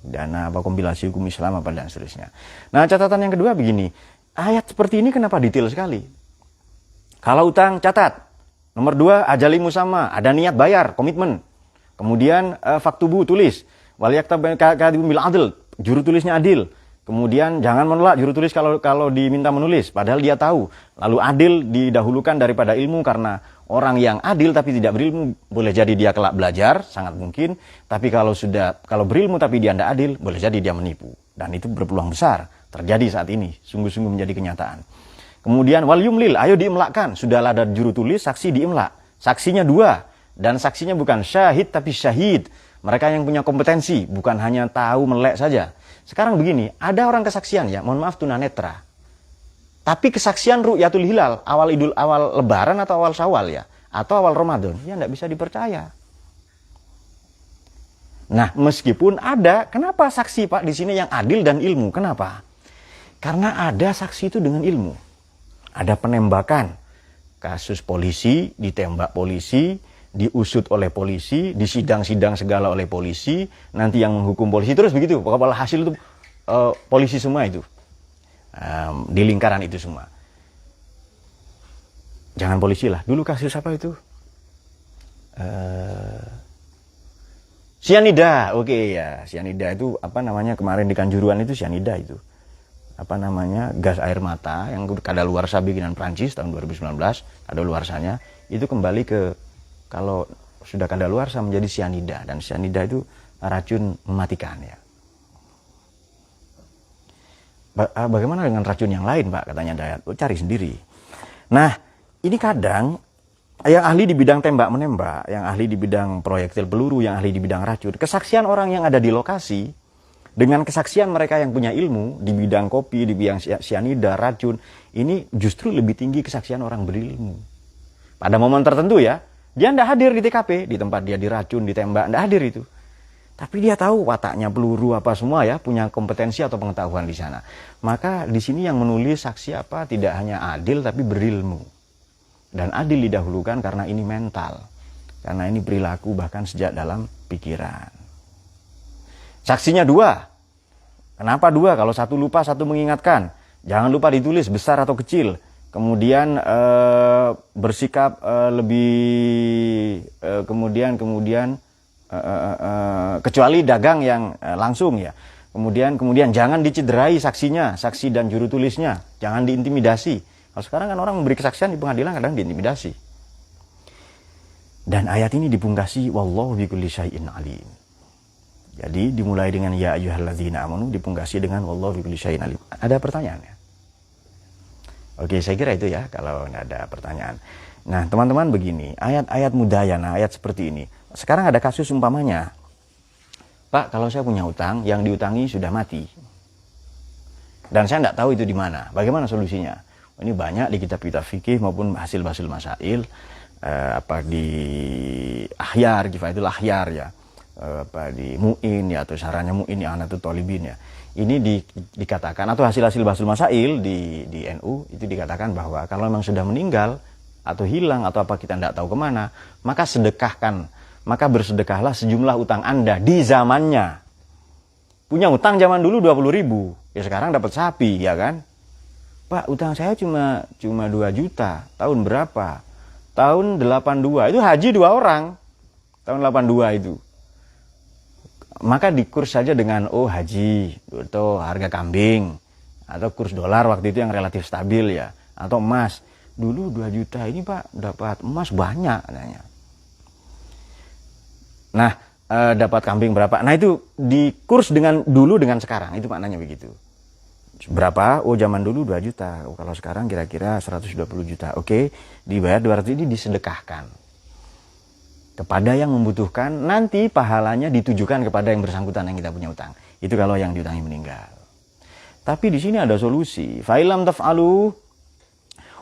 dana apa kompilasi hukum Islam apa dan seterusnya. Nah catatan yang kedua begini, ayat seperti ini kenapa detail sekali? Kalau utang catat, nomor 2 ajalimu sama, ada niat bayar, komitmen. Kemudian faktubu tulis, waliyaktab bil adl, juru tulisnya adil. Kemudian jangan menolak juru tulis kalau diminta menulis, padahal dia tahu. Lalu adil didahulukan daripada ilmu, karena orang yang adil tapi tidak berilmu boleh jadi dia kelak belajar, sangat mungkin. Tapi kalau berilmu tapi dia tidak adil, boleh jadi dia menipu. Dan itu berpeluang besar terjadi saat ini, sungguh-sungguh menjadi kenyataan. Kemudian wal yumlil, ayo diimlakkan. Sudahlah ada juru tulis, saksi diimlak. Saksinya 2, dan saksinya bukan syahid tapi syahid. Mereka yang punya kompetensi, bukan hanya tahu melek saja. Sekarang begini, ada orang kesaksian ya, mohon maaf tunanetra. Tapi kesaksian ru'yatul hilal, awal lebaran atau awal syawal ya, atau awal Ramadan, ya tidak bisa dipercaya. Nah, meskipun ada, kenapa saksi Pak di sini yang adil dan ilmu? Kenapa? Karena ada saksi itu dengan ilmu. Ada penembakan, kasus polisi, ditembak polisi, diusut oleh polisi, disidang-sidang segala oleh polisi, nanti yang menghukum polisi, terus begitu. Pokoknya hasil itu polisi semua itu, di lingkaran itu semua. Jangan polisi lah, dulu kasus apa itu? Sianida, oke ya, sianida itu apa namanya, kemarin di Kanjuruhan itu sianida itu. Apa namanya, gas air mata yang kadaluarsa bikinan Prancis tahun 2019, kadaluarsanya, itu kembali ke, kalau sudah kadaluarsa menjadi sianida, dan sianida itu racun mematikan ya. Bagaimana dengan racun yang lain Pak, katanya Dayat? Cari sendiri. Nah ini kadang yang ahli di bidang tembak menembak, yang ahli di bidang proyektil peluru, yang ahli di bidang racun, kesaksian orang yang ada di lokasi dengan kesaksian mereka yang punya ilmu di bidang kopi, di bidang sianida, racun, ini justru lebih tinggi kesaksian orang berilmu. Pada momen tertentu ya, dia tidak hadir di TKP, di tempat dia diracun, ditembak, tidak hadir itu. Tapi dia tahu wataknya, peluru apa semua ya, punya kompetensi atau pengetahuan di sana. Maka di sini yang menulis saksi apa tidak hanya adil tapi berilmu. Dan adil didahulukan karena ini mental. Karena ini perilaku bahkan sejak dalam pikiran. Saksinya 2. Kenapa 2? Kalau satu lupa, satu mengingatkan. Jangan lupa ditulis besar atau kecil. Kemudian bersikap lebih kemudian kecuali dagang yang langsung ya. Kemudian jangan dicederai saksinya, saksi dan juru tulisnya. Jangan diintimidasi. Kalau sekarang kan orang memberi kesaksian di pengadilan kadang diintimidasi. Dan ayat ini dipungkasi wallahu bikulli syai'in alim. Jadi dimulai dengan ya ayyuhalladzina amanu, dipungkasi dengan wallahu bikulli syai'in alim. Ada pertanyaan ya? Oke, saya kira itu ya kalau nggak ada pertanyaan. Nah, teman-teman begini, ayat-ayat mudayana, ayat seperti ini. Sekarang ada kasus umpamanya. Pak, kalau saya punya utang, yang diutangi sudah mati. Dan saya nggak tahu itu di mana. Bagaimana solusinya? Ini banyak di kitab-kitab fikih maupun hasil-hasil masail, di Ahyar, Kifayatul Ahyar ya. Di Mu'in ya, atau syarahnya Mu'in ya, Anatul Tolibin ya. Ini dikatakan, atau hasil-hasil basul masail di NU itu dikatakan bahwa kalau memang sudah meninggal atau hilang atau apa kita tidak tahu kemana, maka bersedekahlah sejumlah utang Anda di zamannya. Punya utang zaman dulu 20.000, ya sekarang dapat sapi ya kan? Pak, utang saya cuma 2 juta. Tahun berapa? Tahun 82. Itu haji 2 orang. Tahun 82 itu. Maka dikurs saja dengan haji atau harga kambing. atau kurs dolar waktu itu yang relatif stabil ya, atau emas. Dulu 2 juta ini Pak dapat emas banyak katanya. Nah, dapat kambing berapa? Nah, itu di kurs dengan dulu dengan sekarang, itu maknanya begitu. Berapa? Oh, zaman dulu 2 juta. Oh, kalau sekarang kira-kira 120 juta. Oke, dibayar 200 ini disedekahkan kepada yang membutuhkan, nanti pahalanya ditujukan kepada yang bersangkutan yang kita punya utang. Itu kalau yang diutangi meninggal. Tapi di sini ada solusi. Fa'ilam taf'alu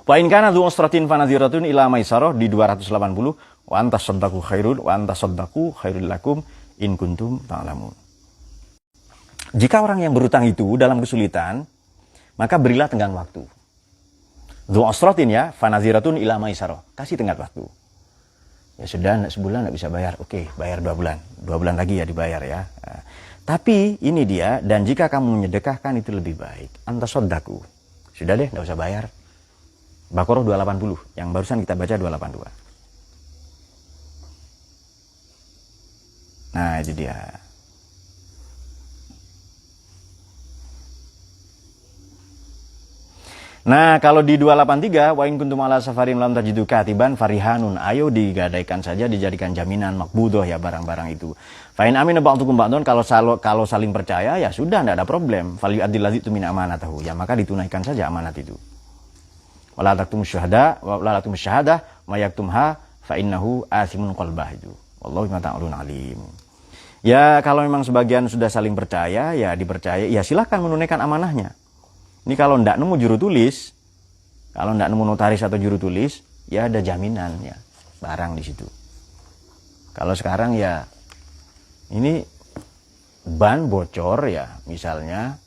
wa in kana dzu usratin fanadhiratun ila maisarah di 280 wa antas saddaqu khairun wa antas saddaqu khairul lakum in kuntum ta'lamun. Jika orang yang berutang itu dalam kesulitan, maka berilah tenggang waktu. Dzu usratin ya, fanadhiratun ila maisarah. Kasih tenggat waktu. Ya sudah, sebulan nggak bisa bayar. Oke, bayar 2 bulan. 2 bulan lagi ya dibayar ya. Tapi ini dia, dan jika kamu menyedekahkan itu lebih baik. Antasaddaku. Sudah deh, nggak usah bayar. Baqarah 280, yang barusan kita baca 282. Nah, itu dia. Nah, kalau di 283, wa in kuntum ala safarin lam tajidu katiban farihanun. Ayo digadaikan saja, dijadikan jaminan makbudoh ya barang-barang itu. Fa in amina ba'dukum ba'dun, kalau saling percaya ya sudah, tidak ada problem. Fal yu'addil ladzi tumina amanatahu. Ya maka ditunaikan saja amanat itu. Wala taktumus syuhada wa la taktumus syahadah may yaktumha fa innahu athimun qalbah itu. Wallahu bima ta'malun alim. Ya, kalau memang sebagian sudah saling percaya, ya dipercaya, ya silakan menunaikan amanahnya. Ini kalau ndak nemu juru tulis, kalau ndak nemu notaris atau juru tulis, ya ada jaminan ya, barang di situ. Kalau sekarang ya, ini ban bocor ya, misalnya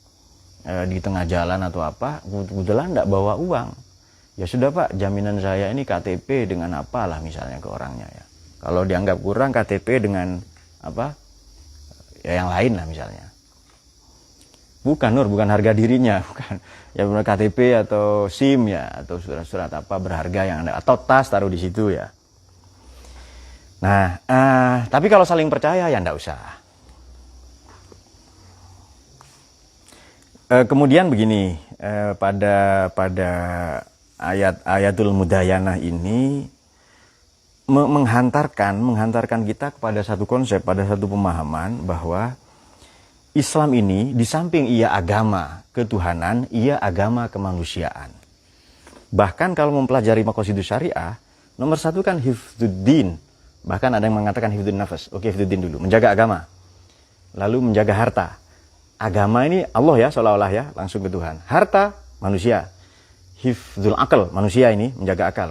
di tengah jalan atau apa, kebetulan ndak bawa uang. Ya sudah Pak, jaminan saya ini KTP dengan apalah misalnya ke orangnya ya. Kalau dianggap kurang KTP dengan apa, ya yang lain lah misalnya. Bukan Nur, bukan harga dirinya, bukan. Ya benar KTP atau SIM ya, atau surat-surat apa berharga yang ada, atau tas taruh di situ ya. Nah, tapi kalau saling percaya ya ndak usah. Kemudian begini, pada ayatul mudayanah ini menghantarkan kita kepada satu konsep, pada satu pemahaman bahwa Islam ini di samping ia agama ketuhanan, ia agama kemanusiaan. Bahkan kalau mempelajari maqasidus syariah, nomor 1 kan hifdzuddin. Bahkan ada yang mengatakan hifdzun nafas. Oke, hifdzuddin dulu, menjaga agama. Lalu menjaga harta. Agama ini Allah ya, seolah-olah ya, langsung ke Tuhan. Harta, manusia. Hifdzul akal, manusia ini, menjaga akal.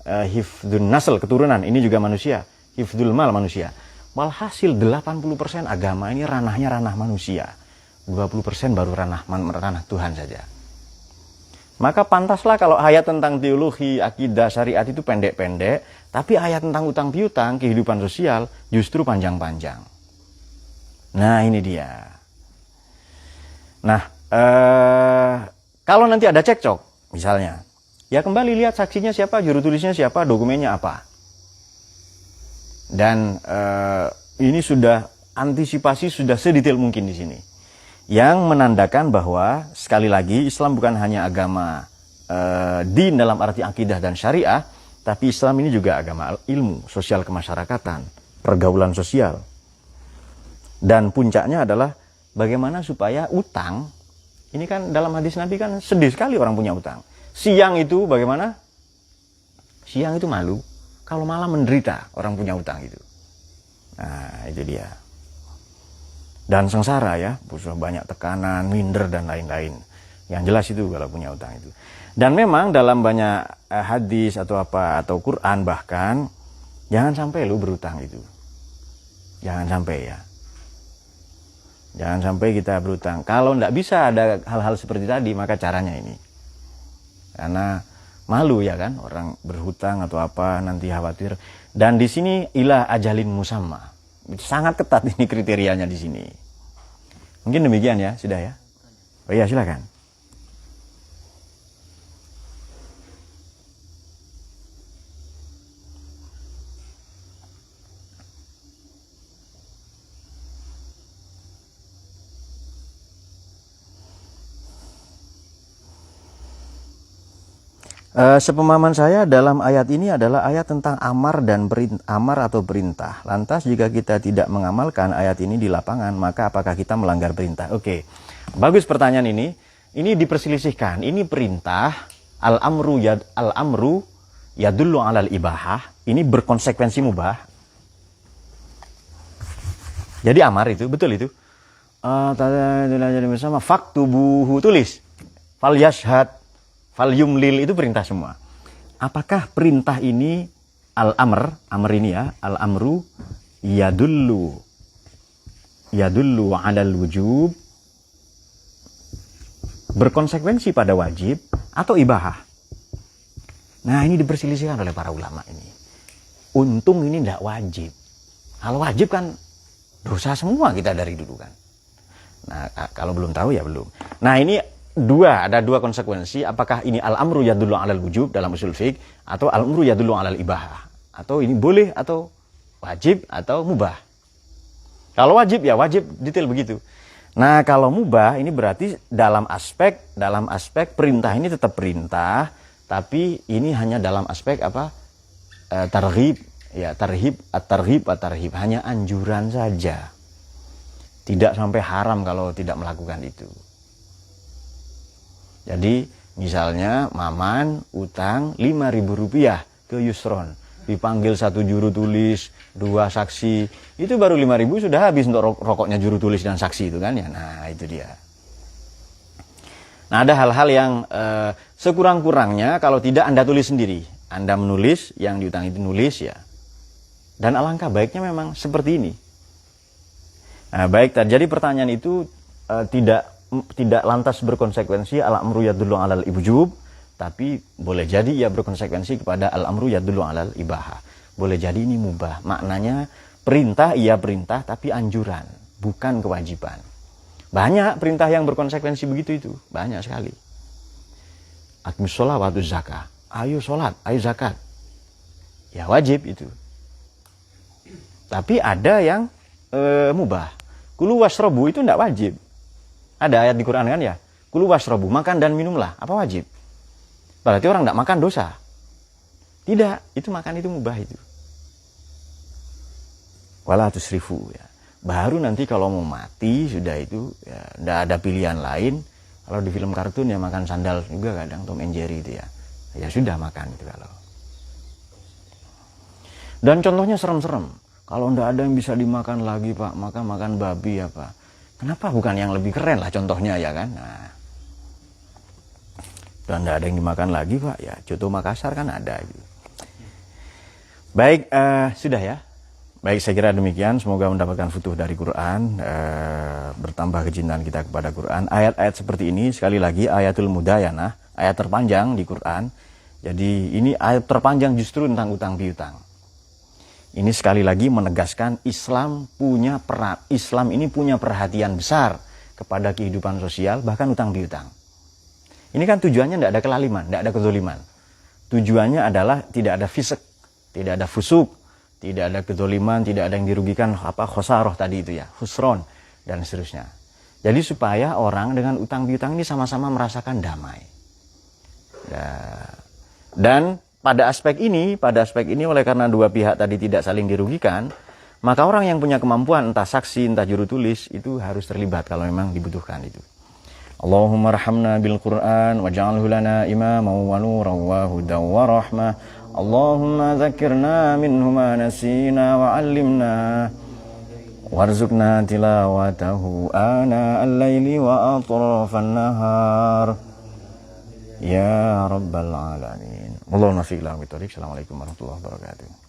Hifdzun nasl, keturunan, ini juga manusia. Hifdzul mal, manusia. Walhasil 80% agama ini ranahnya ranah manusia. 20% baru ranah Tuhan saja. Maka pantaslah kalau ayat tentang teologi, akidah, syariat itu pendek-pendek, tapi ayat tentang utang piutang, kehidupan sosial justru panjang-panjang. Nah, ini dia. Nah, kalau nanti ada cekcok, misalnya, ya kembali lihat saksinya siapa, juru tulisnya siapa, dokumennya apa. Dan ini sudah antisipasi sudah sedetail mungkin di sini, yang menandakan bahwa sekali lagi Islam bukan hanya agama din dalam arti akidah dan syariah, tapi Islam ini juga agama ilmu, sosial kemasyarakatan, pergaulan sosial. Dan puncaknya adalah bagaimana supaya utang, ini kan dalam hadis Nabi kan sedih sekali orang punya utang. Siang itu bagaimana? Siang itu malu. Kalau malah menderita orang punya utang itu. Nah, itu dia. Dan sengsara ya, banyak tekanan, minder dan lain-lain. Yang jelas itu kalau punya utang itu. Dan memang dalam banyak hadis atau apa, atau Quran bahkan, jangan sampai lu berutang itu. Jangan sampai ya. Jangan sampai kita berutang. Kalau tidak bisa ada hal-hal seperti tadi, maka caranya ini. Karena malu ya kan, orang berhutang atau apa nanti khawatir. Dan di sini ilah ajalin musamma. Sangat ketat ini kriterianya di sini. Mungkin demikian ya, sudah ya. Oh iya, silakan. Sepemahaman saya dalam ayat ini adalah ayat tentang amar dan amar atau perintah. Lantas jika kita tidak mengamalkan ayat ini di lapangan, maka apakah kita melanggar perintah? Oke, bagus pertanyaan ini. Ini diperselisihkan. Ini perintah al-amru yadullu alal ibahah. Ini berkonsekuensi mubah. Jadi amar itu, betul itu. Bersama faktubuhu, tulis. Fal yashhad, fal yumlil, itu perintah semua. Apakah perintah ini al-amr, amr ini ya, al-amru yadullu alal wujub, berkonsekuensi pada wajib atau ibahah? Nah, ini diperselisihkan oleh para ulama ini. Untung ini tidak wajib. Kalau wajib kan dosa semua kita dari dulu kan. Nah, kalau belum tahu ya belum. Nah, ini ada dua konsekuensi. Apakah ini al-amru yadullu alal wujub dalam usul fiqh, atau al-amru yadullu alal ibahah? Atau ini boleh atau wajib atau mubah? Kalau wajib ya wajib, detail begitu. Nah, kalau mubah ini berarti dalam aspek perintah ini tetap perintah, tapi ini hanya dalam aspek apa? Targhib, ya, tarhib, hanya anjuran saja. Tidak sampai haram kalau tidak melakukan itu. Jadi, misalnya Maman utang 5.000 rupiah ke Yusron, dipanggil 1 juru tulis, 2 saksi, itu baru 5.000 sudah habis untuk rokoknya juru tulis dan saksi itu kan ya. Nah, itu dia. Nah, ada hal-hal yang sekurang-kurangnya kalau tidak Anda tulis sendiri. Anda menulis, yang diutang itu nulis ya. Dan alangkah baiknya memang seperti ini. Nah, baik, jadi pertanyaan itu tidak lantas berkonsekuensi al-amru yadullu alal wujub, tapi boleh jadi ia berkonsekuensi kepada al-amru yadullu alal ibahah. Boleh jadi ini mubah. Maknanya perintah, iya perintah, tapi anjuran, bukan kewajiban. Banyak perintah yang berkonsekuensi begitu itu. Banyak sekali. Aqimus sholat wa atuz zakah. Ayo sholat, ayo zakat. Ya wajib itu. Tapi ada yang mubah. Kulu washrobu itu tidak wajib. Ada ayat di Quran kan ya. Kulu washrobu, makan dan minumlah. Apa wajib? Berarti orang tidak makan dosa. Tidak, itu makan itu mubah itu. Wala tusrifu ya. Baru nanti kalau mau mati sudah itu ya, tidak ada pilihan lain. Kalau di film kartun ya makan sandal juga kadang, Tom and Jerry itu ya. Ya sudah makan itu kalau. Dan contohnya serem-serem. Kalau tidak ada yang bisa dimakan lagi Pak, maka makan babi ya Pak. Kenapa bukan yang lebih keren lah contohnya ya kan? Nah, dan tidak ada yang dimakan lagi Pak, ya Coto Makassar kan ada. Gitu. Baik, sudah ya. Baik, saya kira demikian. Semoga mendapatkan futuh dari Quran, bertambah kecintaan kita kepada Quran. Ayat-ayat seperti ini, sekali lagi, ayatul mudayanah, ayat terpanjang di Quran. Jadi ini ayat terpanjang justru tentang utang piutang. Ini sekali lagi menegaskan Islam ini punya perhatian besar kepada kehidupan sosial, bahkan utang piutang. Ini kan tujuannya tidak ada kelaliman, tidak ada kezoliman. Tujuannya adalah tidak ada fisik, tidak ada fusuk, tidak ada kezoliman, tidak ada yang dirugikan, khosaroh tadi itu ya, husron, dan seterusnya. Jadi supaya orang dengan utang piutang ini sama-sama merasakan damai. Dan pada aspek ini oleh karena dua pihak tadi tidak saling dirugikan, maka orang yang punya kemampuan, entah saksi, entah juru tulis, itu harus terlibat kalau memang dibutuhkan itu. Allahumma rahamna bil Qur'an waj'alhu lana imaman wa nuran wa hudan wa rahmah. Allahumma dzakirna minhu ma nasina wa 'allimna warzuqna tilawatahu ana al-laili wa atrafan nahar. Ya rabbal alamin. Allahumma fiqh lahu bitariq. Assalamualaikum warahmatullahi wabarakatuh.